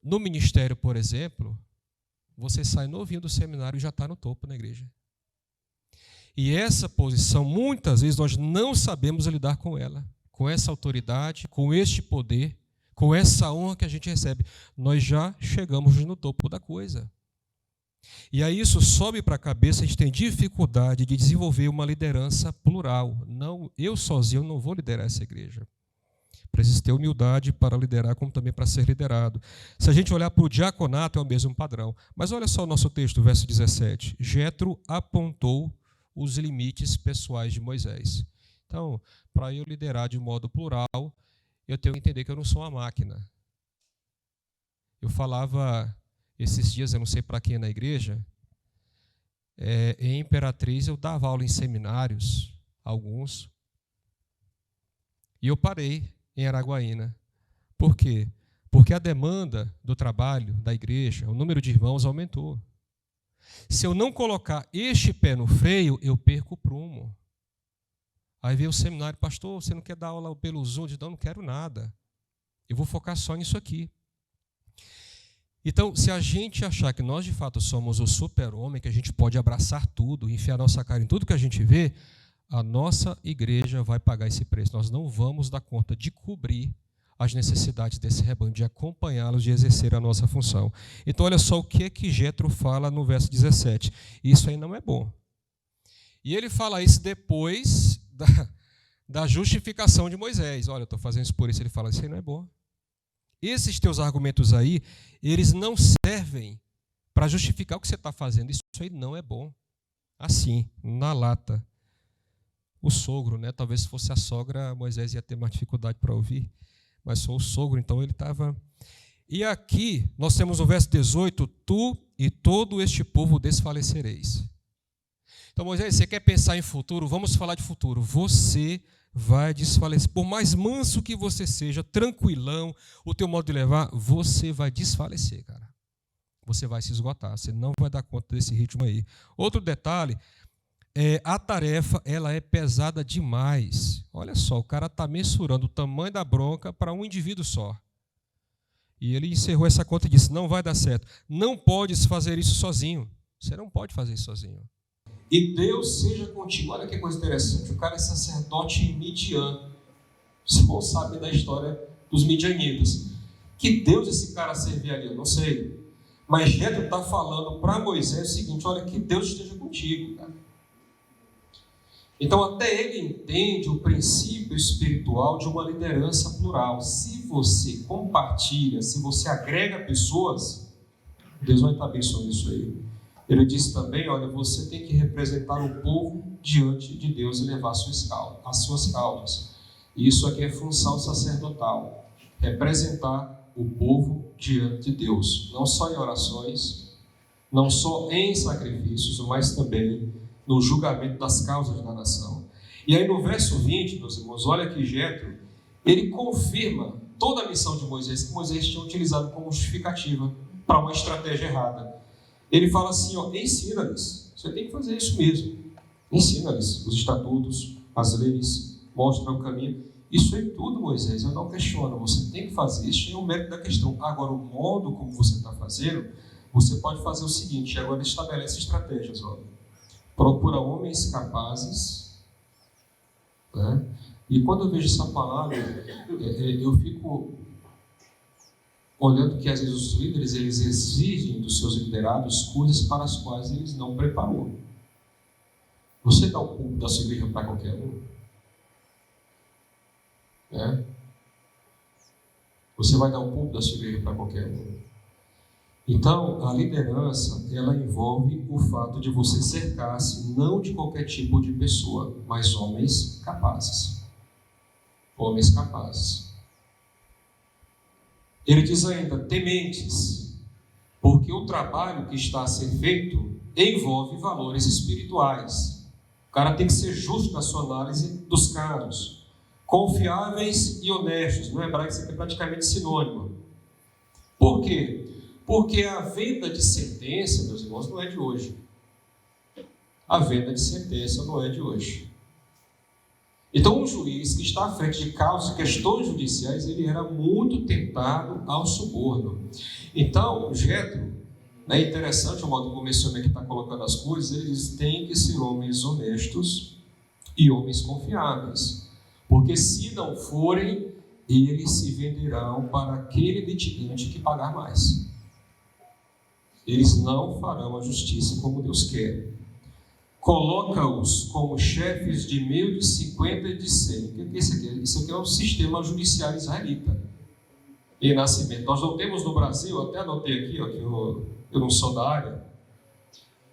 No ministério, por exemplo, você sai novinho do seminário e já está no topo na igreja. E essa posição, muitas vezes, nós não sabemos lidar com ela, com essa autoridade, com este poder, com essa honra que a gente recebe. Nós já chegamos no topo da coisa. E aí isso sobe para a cabeça, a gente tem dificuldade de desenvolver uma liderança plural. Não, eu sozinho não vou liderar essa igreja. Preciso ter humildade para liderar, como também para ser liderado. Se a gente olhar para o diaconato, é o mesmo padrão. Mas olha só o nosso texto, verso 17. Jetro apontou os limites pessoais de Moisés. Então, para eu liderar de modo plural, eu tenho que entender que eu não sou uma máquina. Eu falava esses dias, eu não sei para quem na igreja, em Imperatriz eu dava aula em seminários, alguns, e eu parei em Araguaína. Por quê? Porque a demanda do trabalho da igreja, o número de irmãos aumentou. Se eu não colocar este pé no freio, eu perco o prumo. Aí veio o seminário, pastor, você não quer dar aula pelo Zoom? Eu não quero nada. Eu vou focar só nisso aqui. Então, se a gente achar que nós de fato somos o super-homem, que a gente pode abraçar tudo, enfiar nossa cara em tudo que a gente vê, a nossa igreja vai pagar esse preço. Nós não vamos dar conta de cobrir as necessidades desse rebanho, de acompanhá-los, de exercer a nossa função. Então, olha só o que Jetro fala no verso 17. Isso aí não é bom. E ele fala isso depois da justificação de Moisés. Olha, eu estou fazendo isso por isso. Ele fala, isso aí não é bom. Esses teus argumentos aí, eles não servem para justificar o que você está fazendo. Isso aí não é bom. Assim, na lata. o sogro, né? Talvez se fosse a sogra, Moisés ia ter mais dificuldade para ouvir, mas foi o sogro, então ele estava... E aqui nós temos o verso 18, tu e todo este povo desfalecereis. Então, Moisés, você quer pensar em futuro? Vamos falar de futuro. Você vai desfalecer. Por mais manso que você seja, tranquilão, o teu modo de levar, você vai desfalecer, cara. Você vai se esgotar, você não vai dar conta desse ritmo aí. Outro detalhe, a tarefa ela é pesada demais. Olha só, o cara está mensurando o tamanho da bronca para um indivíduo só. E ele encerrou essa conta e disse, não vai dar certo. Não podes fazer isso sozinho. Você não pode fazer isso sozinho. E Deus seja contigo. Olha que coisa interessante. O cara é sacerdote midian. Os irmãos sabem da história dos midianitas. Que Deus esse cara servia ali, eu não sei. Mas Jetro está falando para Moisés o seguinte, olha, que Deus esteja contigo, cara. Então até ele entende o princípio espiritual de uma liderança plural. Se você compartilha, se você agrega pessoas, Deus vai estar abençoando isso aí. Ele disse também, olha, você tem que representar o povo diante de Deus e levar as suas causas. E isso aqui é função sacerdotal. Representar o povo diante de Deus. Não só em orações, não só em sacrifícios, mas também no julgamento das causas da nação. E aí no verso 20, meus irmãos, olha que Jetro, ele confirma toda a missão de Moisés, que Moisés tinha utilizado como justificativa para uma estratégia errada. Ele fala assim, ó, ensina-lhes, você tem que fazer isso mesmo, ensina-lhes os estatutos, as leis, mostra o caminho, isso é tudo, Moisés, eu não questiono, você tem que fazer, isso é o mérito da questão. Agora, o modo como você está fazendo, você pode fazer o seguinte, agora estabelece estratégias, ó. Procura homens capazes, né? E quando eu vejo essa palavra, eu fico olhando que às vezes os líderes eles exigem dos seus liderados coisas para as quais eles não preparou. Você dá o púlpito da sua igreja para qualquer um? Né? Você vai dar o púlpito da sua igreja para qualquer um? Então, a liderança, ela envolve o fato de você cercar-se não de qualquer tipo de pessoa, mas homens capazes. Homens capazes. Ele diz ainda, tementes, porque o trabalho que está a ser feito envolve valores espirituais. O cara tem que ser justo na sua análise dos casos. Confiáveis e honestos. No hebraico isso aqui é praticamente sinônimo. Por quê? Porque a venda de sentença, meus irmãos, não é de hoje. A venda de sentença não é de hoje. Então, um juiz que está à frente de causas e questões judiciais, ele era muito tentado ao suborno. Então, o Jetro, é interessante o modo como esse homem que está colocando as coisas, ele diz, tem que ser homens honestos e homens confiáveis. Porque se não forem, eles se venderão para aquele litigante que pagar mais. Eles não farão a justiça como Deus quer. Coloca-os como chefes de 1000, de 50 e de 100. O que é isso aqui? Isso aqui é um sistema judiciário israelita. Em nascimento. Nós não temos no Brasil, até anotei aqui, ó, que eu não sou da área.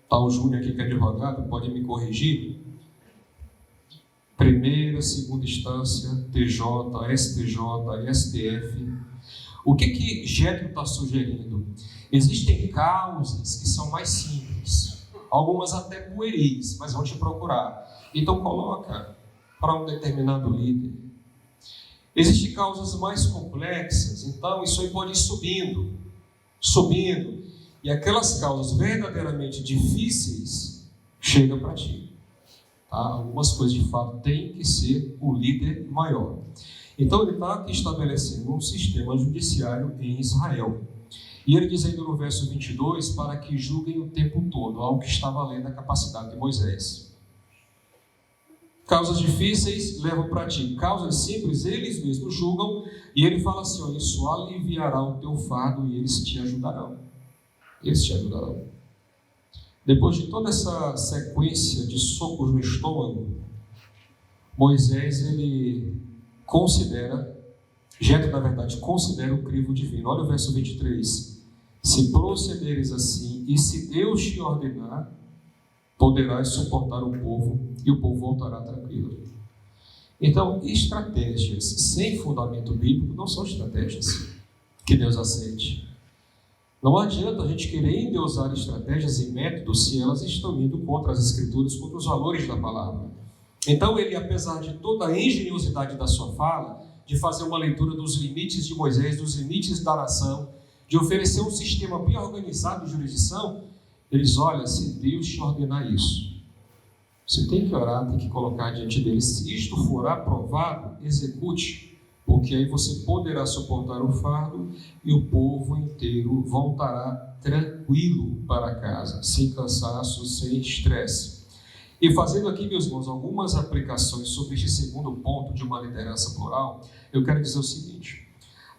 Está o Júnior aqui que é advogado, pode me corrigir. Primeira, segunda instância, TJ, STJ, STF. O que Jetro está sugerindo? Existem causas que são mais simples, algumas até pueris, mas vão te procurar. Então coloca para um determinado líder. Existem causas mais complexas, então isso aí pode ir subindo. E aquelas causas verdadeiramente difíceis chegam para ti. Tá? Algumas coisas de fato têm que ser o líder maior. Então ele está aqui estabelecendo um sistema judiciário em Israel. E ele diz ainda no verso 22, para que julguem o tempo todo, algo que estava além da capacidade de Moisés. Causas difíceis levam para ti, causas simples eles mesmos julgam, e ele fala assim, olha, isso aliviará o teu fardo e eles te ajudarão. Eles te ajudarão. Depois de toda essa sequência de socos no estômago, Moisés, ele Jetro, na verdade, considera o crivo divino. Olha o verso 23. Se procederes assim, e se Deus te ordenar, poderás suportar o povo e o povo voltará tranquilo. Então, estratégias sem fundamento bíblico não são estratégias que Deus aceite. Não adianta a gente querer endeusar estratégias e métodos se elas estão indo contra as Escrituras, contra os valores da palavra. Então, ele, apesar de toda a engenhosidade da sua fala, de fazer uma leitura dos limites de Moisés, dos limites da nação, de oferecer um sistema bem organizado de jurisdição, ele diz: olha, se Deus te ordenar isso, você tem que orar, tem que colocar diante dele. Se isto for aprovado, execute, porque aí você poderá suportar o fardo e o povo inteiro voltará tranquilo para casa, sem cansaço, sem estresse. E fazendo aqui, meus irmãos, algumas aplicações sobre este segundo ponto de uma liderança plural, eu quero dizer o seguinte: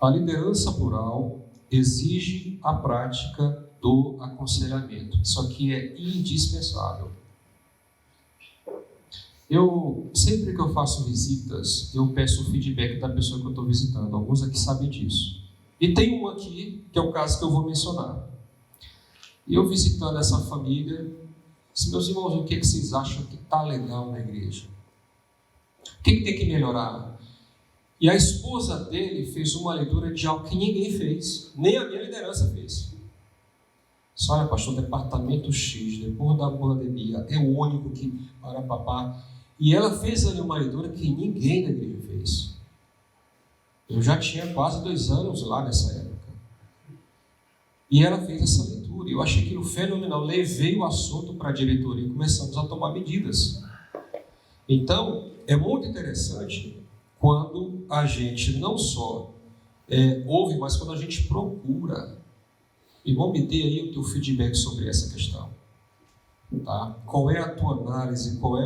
a liderança plural exige a prática do aconselhamento. Isso aqui é indispensável. Sempre que eu faço visitas, eu peço o feedback da pessoa que eu estou visitando. Alguns aqui sabem disso. E tem um aqui, que é o caso que eu vou mencionar. E eu visitando essa família, disse: meus irmãos, o que vocês acham que está legal na igreja? O que tem que melhorar? E a esposa dele fez uma leitura de algo que ninguém fez, nem a minha liderança fez. Disse: olha, pastor, departamento X, depois da pandemia, é o único que para papá. E ela fez ali uma leitura que ninguém da igreja fez. Eu já tinha quase 2 anos lá nessa época. E ela fez essa leitura. Eu achei aquilo fenomenal. Levei o assunto para a diretoria e começamos a tomar medidas. Então, é muito interessante quando a gente não só ouve, mas quando a gente procura. E vamos me dê aí o teu feedback sobre essa questão. Tá? Qual é a tua análise? Qual é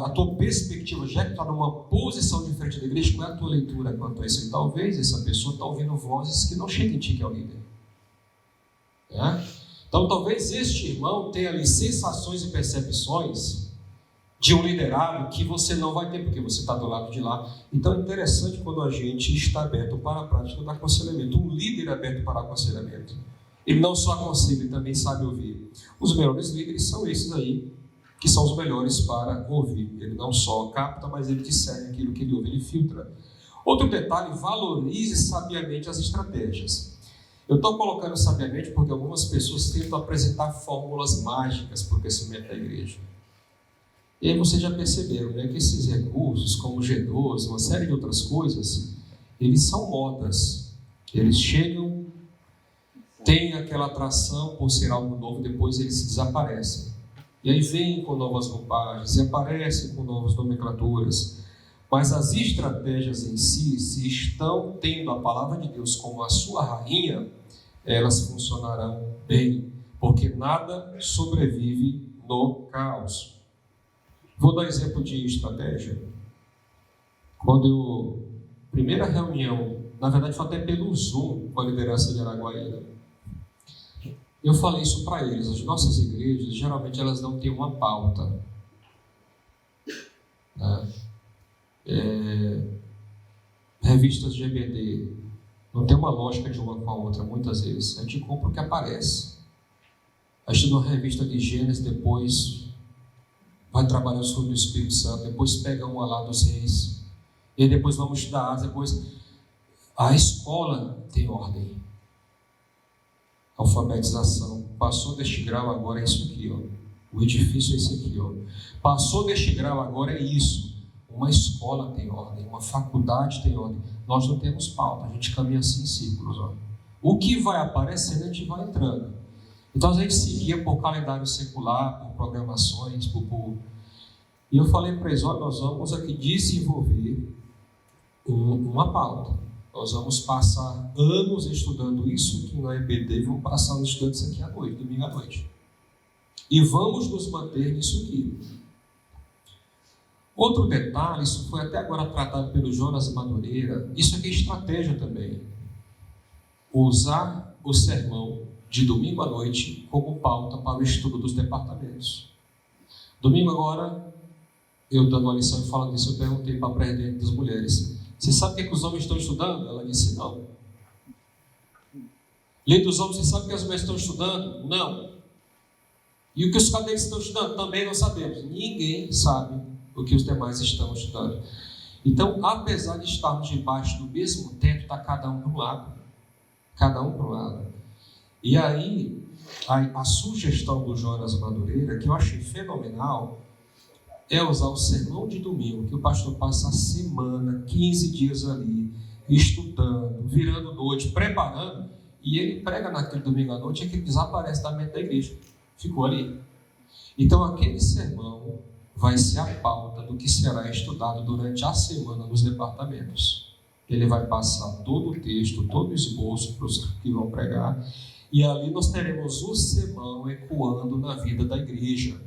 a tua perspectiva? Já que está numa posição diferente da igreja, qual é a tua leitura quanto a isso? E talvez essa pessoa está ouvindo vozes que não chegam em ti, que é o líder. Então, talvez este irmão tenha ali sensações e percepções de um liderado que você não vai ter, porque você está do lado de lá. Então, é interessante quando a gente está aberto para a prática do aconselhamento. Um líder aberto para o aconselhamento, ele não só aconselha, ele também sabe ouvir. Os melhores líderes são esses aí, que são os melhores para ouvir. Ele não só capta, mas ele discerne aquilo que ele ouve, ele filtra. Outro detalhe: valorize sabiamente as estratégias. Eu estou colocando sabiamente porque algumas pessoas tentam apresentar fórmulas mágicas para o crescimento da igreja. E aí vocês já perceberam, né, que esses recursos, como G12, uma série de outras coisas, eles são modas. Eles chegam, têm aquela atração por ser algo novo, depois eles desaparecem. E aí vêm com novas roupagens e aparecem com novas nomenclaturas. Mas as estratégias em si, se estão tendo a palavra de Deus como a sua rainha, elas funcionarão bem, porque nada sobrevive no caos. Vou dar exemplo de estratégia. Primeira reunião, na verdade foi até pelo Zoom com a liderança de Araguaína, eu falei isso para eles. As nossas igrejas, geralmente, elas não têm uma pauta, né? Revistas de EBD não tem uma lógica de uma com a outra. Muitas vezes a gente compra o que aparece. A gente estuda uma revista de Gênesis, depois vai trabalhar os frutos do Espírito Santo, depois pega uma lá dos reis, e aí depois vamos estudar Atos, depois a escola tem ordem. Alfabetização. Passou deste grau, agora é isso aqui, ó. O edifício é esse aqui, ó. Passou deste grau, agora é isso. Uma escola tem ordem, uma faculdade tem ordem. Nós não temos pauta, a gente caminha assim em círculos, ó. O que vai aparecendo, a gente vai entrando. Então a gente seguia por calendário secular, por programações, E eu falei para eles: olha, nós vamos aqui desenvolver uma pauta. Nós vamos passar anos estudando isso aqui no EBD, vamos passar anos estudando isso aqui à noite, domingo à noite. E vamos nos manter nisso aqui. Outro detalhe, isso foi até agora tratado pelo Jonas Madureira, isso aqui é estratégia também. Usar o sermão de domingo à noite como pauta para o estudo dos departamentos. Domingo agora, eu dando uma lição e falando isso, eu perguntei para a presidente das mulheres: você sabe o que os homens estão estudando? Ela disse: não. Lei dos homens, você sabe o que as mulheres estão estudando? Não. E o que os cadetes estão estudando? Também não sabemos. Ninguém sabe o que os demais estão estudando. Então, apesar de estarmos debaixo do mesmo teto, está cada um para um lado. Cada um para um lado. E aí, a sugestão do Jonas Madureira, que eu achei fenomenal, é usar o sermão de domingo, que o pastor passa a semana, 15 dias ali, estudando, virando noite, preparando, e ele prega naquele domingo à noite, e aquele desaparece da mente da igreja. Ficou ali. Então, aquele sermão vai ser a pauta do que será estudado durante a semana nos departamentos. Ele vai passar todo o texto, todo o esboço para os que vão pregar, e ali nós teremos o sermão ecoando na vida da igreja.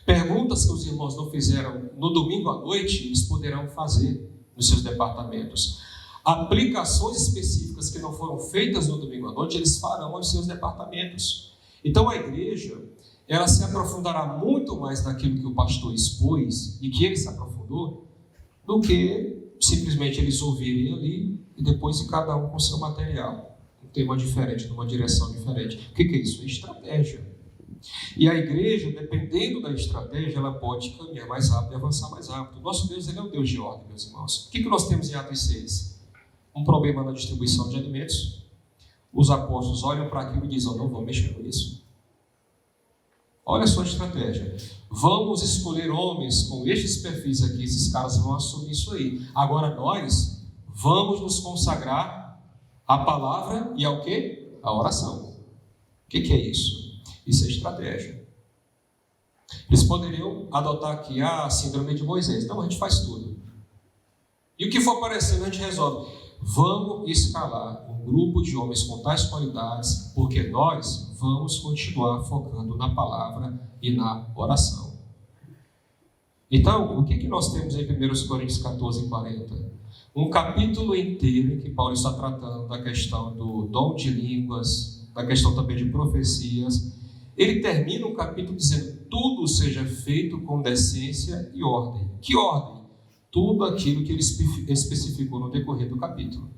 Perguntas que os irmãos não fizeram no domingo à noite, eles poderão fazer nos seus departamentos. Aplicações específicas que não foram feitas no domingo à noite, eles farão aos seus departamentos. Então a igreja, ela se aprofundará muito mais naquilo que o pastor expôs e que ele se aprofundou, do que simplesmente eles ouvirem ali e depois cada um com seu material. Um tema diferente, numa direção diferente. O que é isso? É estratégia. E a igreja, dependendo da estratégia, ela pode caminhar mais rápido e avançar mais rápido. Nosso Deus, ele é um Deus de ordem, meus irmãos. O que nós temos em Atos 6? Um problema na distribuição de alimentos. Os apóstolos olham para aquilo e dizem: não vamos mexer com isso. Olha a sua estratégia. Vamos escolher homens com estes perfis aqui, esses caras vão assumir isso aí. Agora nós vamos nos consagrar à palavra e ao quê? À oração. O que é isso? Isso é estratégia. Eles poderiam adotar aqui a síndrome de Moisés. Não, a gente faz tudo. E o que for aparecendo, a gente resolve. Vamos escalar um grupo de homens com tais qualidades, porque nós vamos continuar focando na palavra e na oração. Então, o que nós temos em 1 Coríntios 14, 40? Um capítulo inteiro em que Paulo está tratando da questão do dom de línguas, da questão também de profecias. Ele termina o capítulo dizendo: tudo seja feito com decência e ordem. Que ordem? Tudo aquilo que ele especificou no decorrer do capítulo.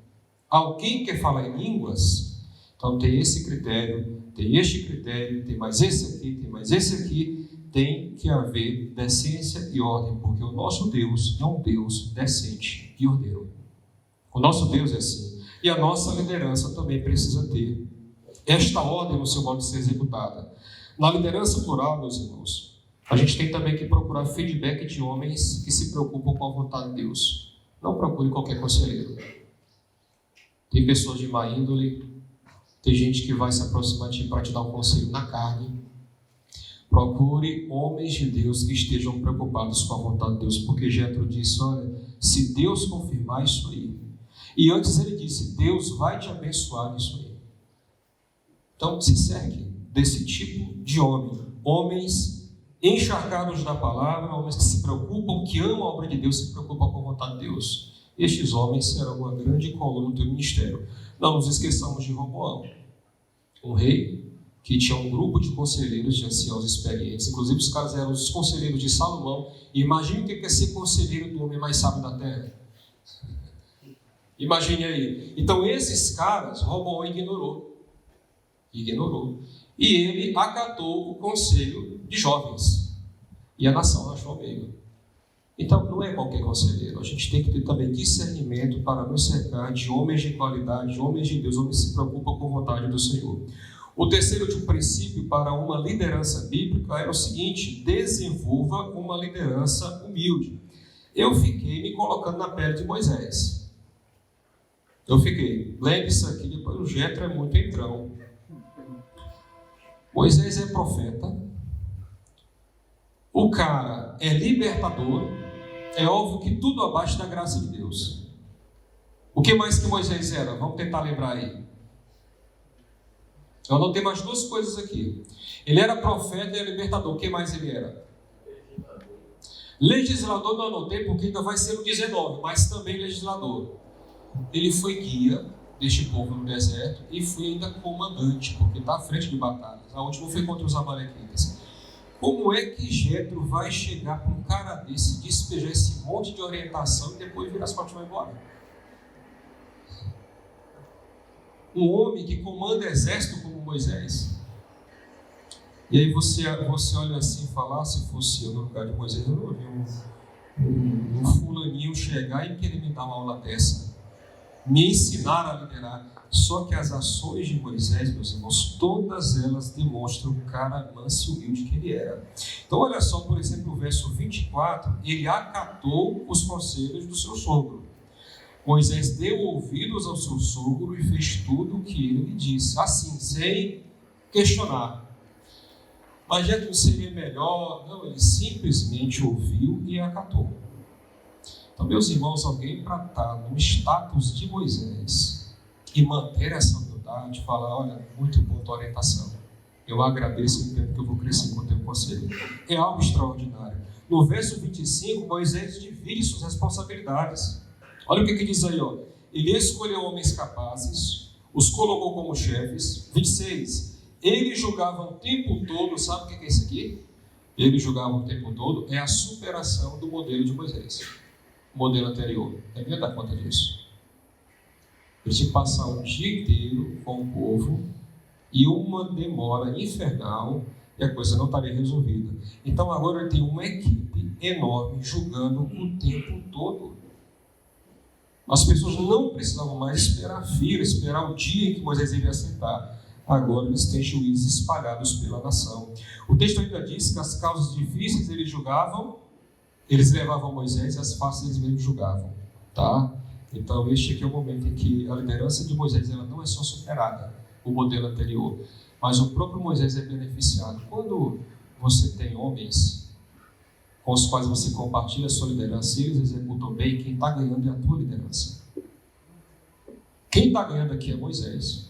Alguém quer falar em línguas? Então tem esse critério, tem este critério, tem mais esse aqui, tem mais esse aqui. Tem que haver decência e ordem, porque o nosso Deus é um Deus decente e ordeiro. O nosso Deus é assim. E a nossa liderança também precisa ter esta ordem no seu modo de ser executada. Na liderança plural, meus irmãos, a gente tem também que procurar feedback de homens que se preocupam com a vontade de Deus. Não procure qualquer conselheiro. Tem pessoas de má índole, tem gente que vai se aproximar de ti para te dar um conselho na carne. Procure homens de Deus que estejam preocupados com a vontade de Deus, porque Jetro disse: olha, se Deus confirmar isso aí, e antes ele disse: Deus vai te abençoar nisso aí. Então se cerque desse tipo de homem, homens encharcados da palavra, homens que se preocupam, que amam a obra de Deus, se preocupam com a vontade de Deus. Estes homens serão uma grande coluna do teu ministério. Não nos esqueçamos de Roboão, um rei que tinha um grupo de conselheiros de anciãos experientes. Inclusive os caras eram os conselheiros de Salomão. E imagine o que é ser conselheiro do homem mais sábio da terra. Imagine aí. Então esses caras, Roboão ignorou. E ele acatou o conselho de jovens. E a nação achou meio. Então não é qualquer conselheiro. A gente tem que ter também discernimento para nos cercar de homens de qualidade, homens de Deus, homens que se preocupam com a vontade do Senhor. O terceiro de um princípio para uma liderança bíblica é o seguinte: desenvolva uma liderança humilde. Eu fiquei me colocando na pele de Moisés. Lembre-se aqui, depois o Jetro é muito entrão. Moisés é profeta. O cara é libertador. É óbvio que tudo abaixo da graça de Deus. O que mais que Moisés era? Vamos tentar lembrar aí. Eu anotei mais duas coisas aqui. Ele era profeta e era libertador. O que mais ele era? Legislador não anotei porque ainda vai ser o 19, mas também legislador. Ele foi guia deste povo no deserto e foi ainda comandante, porque está à frente de batalhas. A última foi contra os amalequitas. Como é que Jetro vai chegar para um cara desse, despejar esse monte de orientação e depois virar as costas e vai embora? Um homem que comanda exército como Moisés. E aí você olha assim e fala, se fosse eu no lugar de Moisés, eu não vi um fulaninho chegar e querer me dar uma aula dessa, me ensinar a liderar. Só que as ações de Moisés, meus irmãos, todas elas demonstram o cara manso e humilde que ele era. Então olha só, por exemplo, o verso 24, ele acatou os conselhos do seu sogro. Moisés deu ouvidos ao seu sogro e fez tudo o que ele lhe disse, assim, sem questionar. Mas já que não seria melhor, não, ele simplesmente ouviu e acatou. Então, meus irmãos, alguém para estar no status de Moisés e manter essa humildade, falar, olha, muito boa tua orientação, eu agradeço e entendo que eu vou crescer com o teu conselho. É algo extraordinário. No verso 25, Moisés divide suas responsabilidades. Olha o que diz aí, ó. Ele escolheu homens capazes, os colocou como chefes. 26. Ele julgava o tempo todo, sabe o que é isso aqui? Ele julgava o tempo todo, é a superação do modelo de Moisés. O modelo anterior. Devia dar conta disso. Ele tinha que passar um dia inteiro com o povo e uma demora infernal e a coisa não estaria resolvida. Então agora ele tem uma equipe enorme julgando o tempo todo. As pessoas não precisavam mais esperar a fila, esperar o dia em que Moisés iria aceitar. Agora eles têm juízes espalhados pela nação. O texto ainda diz que as causas difíceis eles julgavam, eles levavam Moisés e as fáceis eles mesmos julgavam. Tá? Então este aqui é o momento em que a liderança de Moisés ela não é só superada, o modelo anterior, mas o próprio Moisés é beneficiado. Quando você tem homens com os quais você compartilha a sua liderança, eles executam bem, quem está ganhando é a tua liderança. Quem está ganhando aqui é Moisés.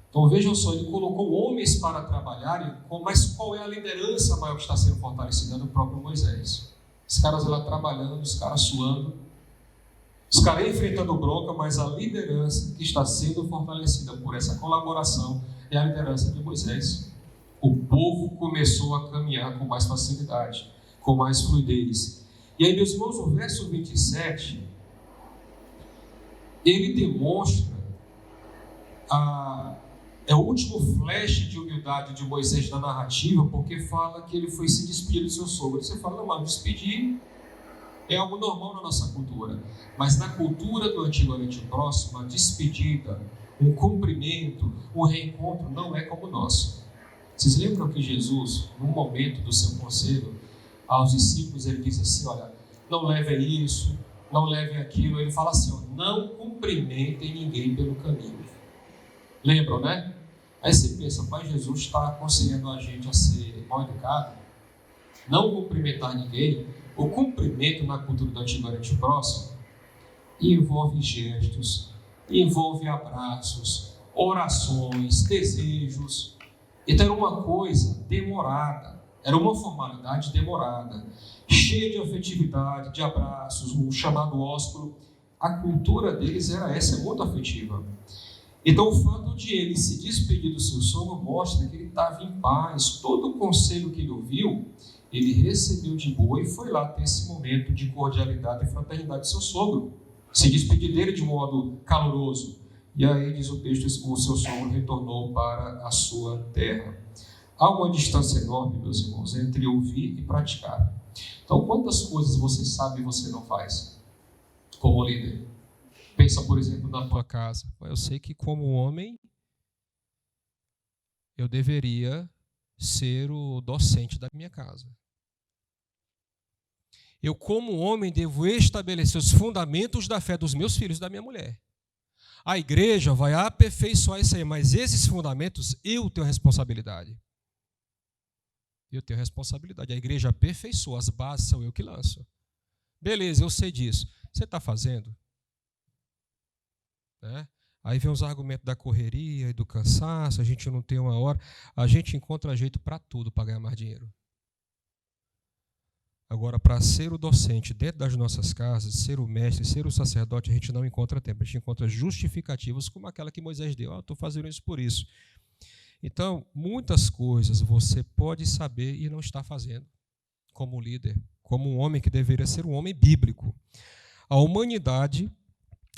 Então vejam só, ele colocou homens para trabalharem, mas qual é a liderança maior que está sendo fortalecida? No próprio Moisés. Os caras lá trabalhando, os caras suando, os caras enfrentando bronca, mas a liderança que está sendo fortalecida por essa colaboração é a liderança de Moisés. O povo começou a caminhar com mais facilidade, com mais fluidez. E aí, meus irmãos, o verso 27, ele demonstra é o último flash de humildade de Moisés na narrativa, porque fala que ele foi se despedir do seu sogro. Você fala, não, mas despedir é algo normal na nossa cultura. Mas na cultura do Antigo Oriente Próximo, a despedida, um cumprimento, um reencontro não é como o nosso. Vocês lembram que Jesus, num momento do seu conselho aos discípulos, ele diz assim, olha, não levem isso, não levem aquilo. Ele fala assim, ó, não cumprimentem ninguém pelo caminho. Lembram, né? Aí você pensa, pai, Jesus está aconselhando a gente a ser mal educado, não cumprimentar ninguém. O cumprimento na cultura do Antigo Oriente Próximo envolve gestos, envolve abraços, orações, desejos. Então era uma coisa demorada, era uma formalidade demorada, cheia de afetividade, de abraços, um chamado ósculo. A cultura deles era essa, é muito afetiva. Então o fato de ele se despedir do seu sogro mostra que ele estava em paz. Todo o conselho que ele ouviu, ele recebeu de boa e foi lá ter esse momento de cordialidade e fraternidade do seu sogro. Se despedir dele de modo caloroso. E aí, diz o texto, o seu sogro retornou para a sua terra. Há uma distância enorme, meus irmãos, entre ouvir e praticar. Então, quantas coisas você sabe e você não faz como líder? Pensa, por exemplo, na tua casa. Eu sei que como homem, eu deveria ser o docente da minha casa. Eu, como homem, devo estabelecer os fundamentos da fé dos meus filhos e da minha mulher. A igreja vai aperfeiçoar isso aí, mas esses fundamentos eu tenho responsabilidade. Eu tenho responsabilidade. A igreja aperfeiçoa, as bases são eu que lanço. Beleza, eu sei disso. Você está fazendo? Né? Aí vem os argumentos da correria e do cansaço, a gente não tem uma hora, a gente encontra jeito para tudo, para ganhar mais dinheiro. Agora, para ser o docente dentro das nossas casas, ser o mestre, ser o sacerdote, a gente não encontra tempo, a gente encontra justificativas como aquela que Moisés deu, estou fazendo isso por isso. Então, muitas coisas você pode saber e não está fazendo, como líder, como um homem que deveria ser um homem bíblico. A humanidade,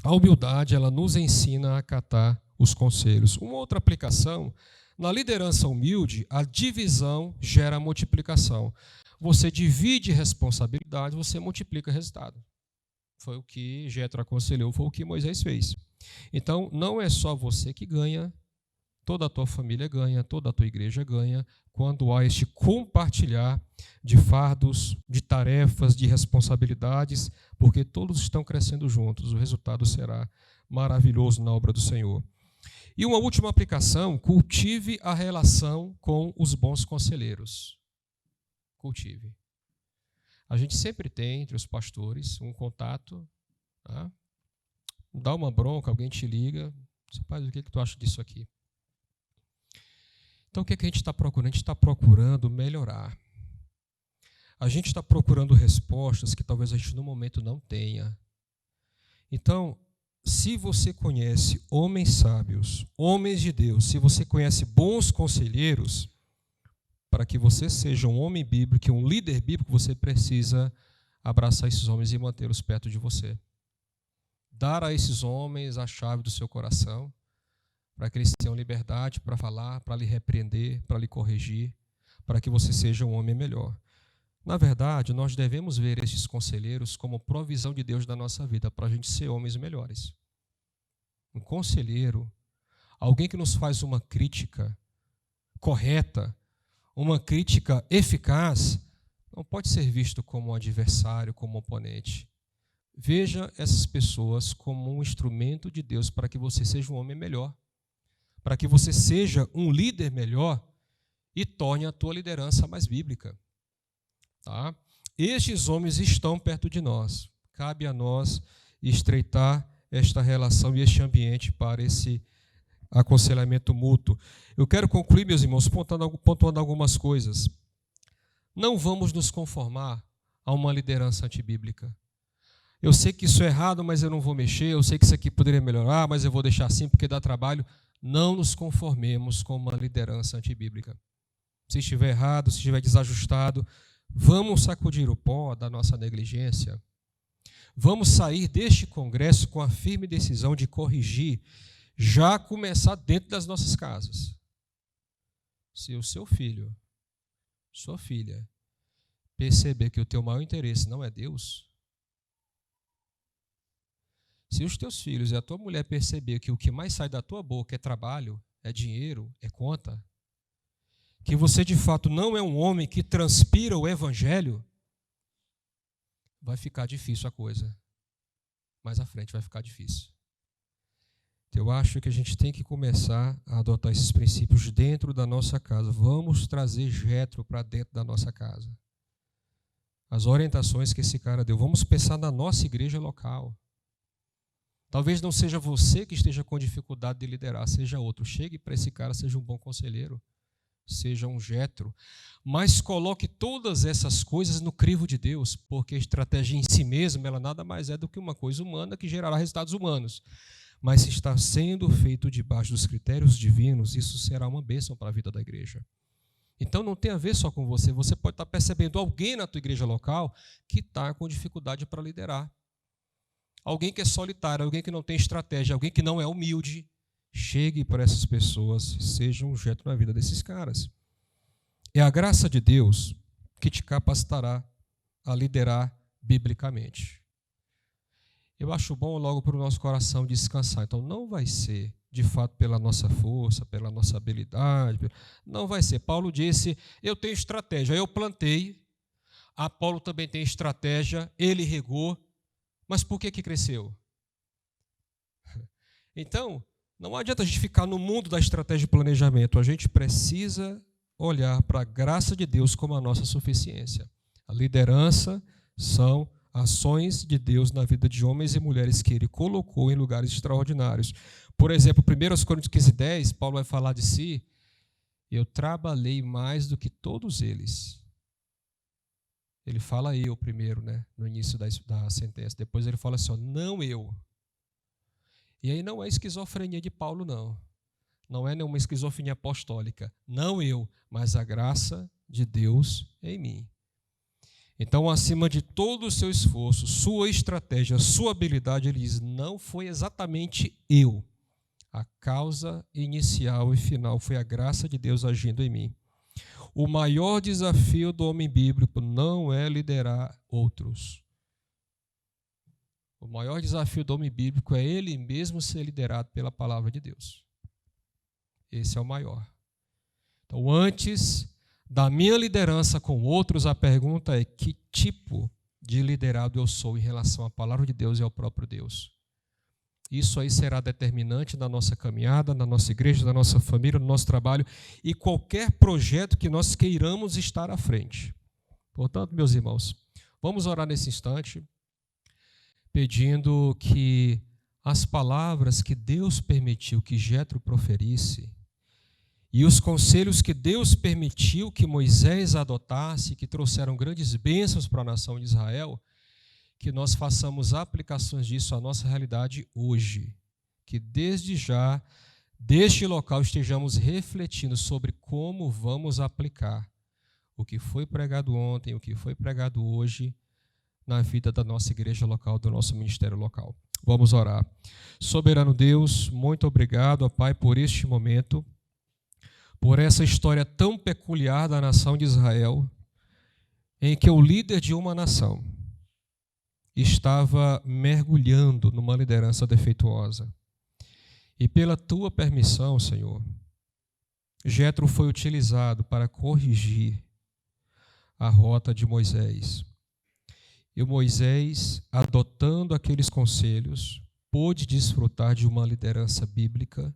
a humildade, ela nos ensina a acatar os conselhos. Uma outra aplicação, na liderança humilde, a divisão gera multiplicação. Você divide responsabilidade, você multiplica resultado. Foi o que Jetro aconselhou, foi o que Moisés fez. Então, não é só você que ganha, toda a tua família ganha, toda a tua igreja ganha, quando há este compartilhar de fardos, de tarefas, de responsabilidades, porque todos estão crescendo juntos, o resultado será maravilhoso na obra do Senhor. E uma última aplicação, cultive a relação com os bons conselheiros. Cultive. A gente sempre tem, entre os pastores, um contato, tá? Dá uma bronca, alguém te liga, rapaz, o que tu acha disso aqui? Então, o que a gente está procurando? A gente está procurando melhorar. A gente está procurando respostas que talvez a gente, no momento, não tenha. Então, se você conhece homens sábios, homens de Deus, se você conhece bons conselheiros, para que você seja um homem bíblico, um líder bíblico, você precisa abraçar esses homens e mantê-los perto de você. Dar a esses homens a chave do seu coração, para que eles tenham liberdade para falar, para lhe repreender, para lhe corrigir, para que você seja um homem melhor. Na verdade, nós devemos ver esses conselheiros como provisão de Deus da nossa vida, para a gente ser homens melhores. Um conselheiro, alguém que nos faz uma crítica correta, uma crítica eficaz, não pode ser visto como um adversário, como um oponente. Veja essas pessoas como um instrumento de Deus para que você seja um homem melhor, para que você seja um líder melhor e torne a tua liderança mais bíblica. Tá? Estes homens estão perto de nós. Cabe a nós estreitar esta relação e este ambiente para esse aconselhamento mútuo. Eu quero concluir, meus irmãos, pontuando algumas coisas. Não vamos nos conformar a uma liderança antibíblica. Eu sei que isso é errado, mas eu não vou mexer. Eu sei que isso aqui poderia melhorar, mas eu vou deixar assim porque dá trabalho. Não nos conformemos com uma liderança antibíblica. Se estiver errado, se estiver desajustado, vamos sacudir o pó da nossa negligência. Vamos sair deste congresso com a firme decisão de corrigir, já começar dentro das nossas casas. Se o seu filho, sua filha, perceber que o teu maior interesse não é Deus, se os teus filhos e a tua mulher perceber que o que mais sai da tua boca é trabalho, é dinheiro, é conta, que você de fato não é um homem que transpira o evangelho, vai ficar difícil a coisa. Mais à frente vai ficar difícil. Eu acho que a gente tem que começar a adotar esses princípios dentro da nossa casa. Vamos trazer Jetro para dentro da nossa casa. As orientações que esse cara deu. Vamos pensar na nossa igreja local. Talvez não seja você que esteja com dificuldade de liderar, seja outro. Chegue para esse cara, seja um bom conselheiro, seja um Jetro. Mas coloque todas essas coisas no crivo de Deus, porque a estratégia em si mesma, ela nada mais é do que uma coisa humana que gerará resultados humanos. Mas se está sendo feito debaixo dos critérios divinos, isso será uma bênção para a vida da igreja. Então não tem a ver só com você. Você pode estar percebendo alguém na tua igreja local que está com dificuldade para liderar. Alguém que é solitário, alguém que não tem estratégia, alguém que não é humilde. Chegue para essas pessoas, seja um Jetro na vida desses caras. É a graça de Deus que te capacitará a liderar biblicamente. Eu acho bom logo para o nosso coração descansar. Então não vai ser, de fato, pela nossa força, pela nossa habilidade. Não vai ser. Paulo disse, eu tenho estratégia, eu plantei. Apolo também tem estratégia, ele regou. Mas por que cresceu? Então, não adianta a gente ficar no mundo da estratégia e planejamento. A gente precisa olhar para a graça de Deus como a nossa suficiência. A liderança são ações de Deus na vida de homens e mulheres que Ele colocou em lugares extraordinários. Por exemplo, 1 Coríntios 15:10, Paulo vai falar de si, eu trabalhei mais do que todos eles. Ele fala eu primeiro, né, no início da sentença. Depois ele fala assim, ó, não eu. E aí não é esquizofrenia de Paulo, não. Não é nenhuma esquizofrenia apostólica. Não eu, mas a graça de Deus em mim. Então, acima de todo o seu esforço, sua estratégia, sua habilidade, ele diz, não foi exatamente eu. A causa inicial e final foi a graça de Deus agindo em mim. O maior desafio do homem bíblico não é liderar outros. O maior desafio do homem bíblico é ele mesmo ser liderado pela palavra de Deus. Esse é o maior. Então, antes da minha liderança com outros, a pergunta é: que tipo de liderado eu sou em relação à palavra de Deus e ao próprio Deus? Isso aí será determinante na nossa caminhada, na nossa igreja, na nossa família, no nosso trabalho e qualquer projeto que nós queiramos estar à frente. Portanto, meus irmãos, vamos orar nesse instante, pedindo que as palavras que Deus permitiu que Jetro proferisse e os conselhos que Deus permitiu que Moisés adotasse, que trouxeram grandes bênçãos para a nação de Israel, que nós façamos aplicações disso à nossa realidade hoje. Que desde já, deste local, estejamos refletindo sobre como vamos aplicar o que foi pregado ontem, o que foi pregado hoje, na vida da nossa igreja local, do nosso ministério local. Vamos orar. Soberano Deus, muito obrigado, ó Pai, por este momento, por essa história tão peculiar da nação de Israel, em que o líder de uma nação estava mergulhando numa liderança defeituosa. E pela tua permissão, Senhor, Jetro foi utilizado para corrigir a rota de Moisés. E Moisés, adotando aqueles conselhos, pôde desfrutar de uma liderança bíblica,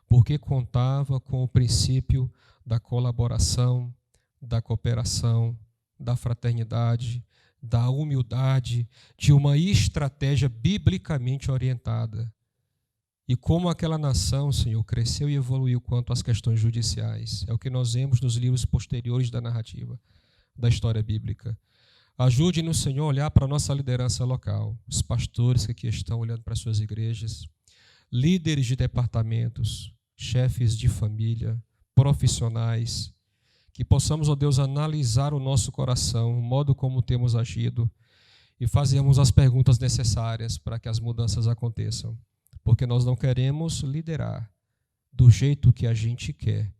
porque contava com o princípio da colaboração, da cooperação, da fraternidade, da humildade, de uma estratégia biblicamente orientada. E como aquela nação, Senhor, cresceu e evoluiu quanto às questões judiciais. É o que nós vemos nos livros posteriores da narrativa, da história bíblica. Ajude-nos, Senhor, a olhar para a nossa liderança local, os pastores que aqui estão olhando para as suas igrejas, líderes de departamentos, chefes de família, profissionais, que possamos, ó Deus, analisar o nosso coração, o modo como temos agido e fazermos as perguntas necessárias para que as mudanças aconteçam. Porque nós não queremos liderar do jeito que a gente quer.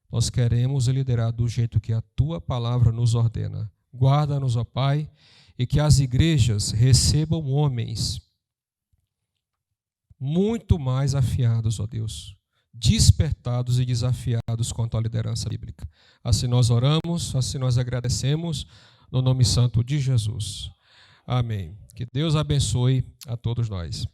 Nós queremos liderar do jeito que a Tua palavra nos ordena. Guarda-nos, ó Pai, e que as igrejas recebam homens muito mais afiados, ó Deus, despertados e desafiados quanto à liderança bíblica. Assim nós oramos, assim nós agradecemos, no nome santo de Jesus. Amém. Que Deus abençoe a todos nós.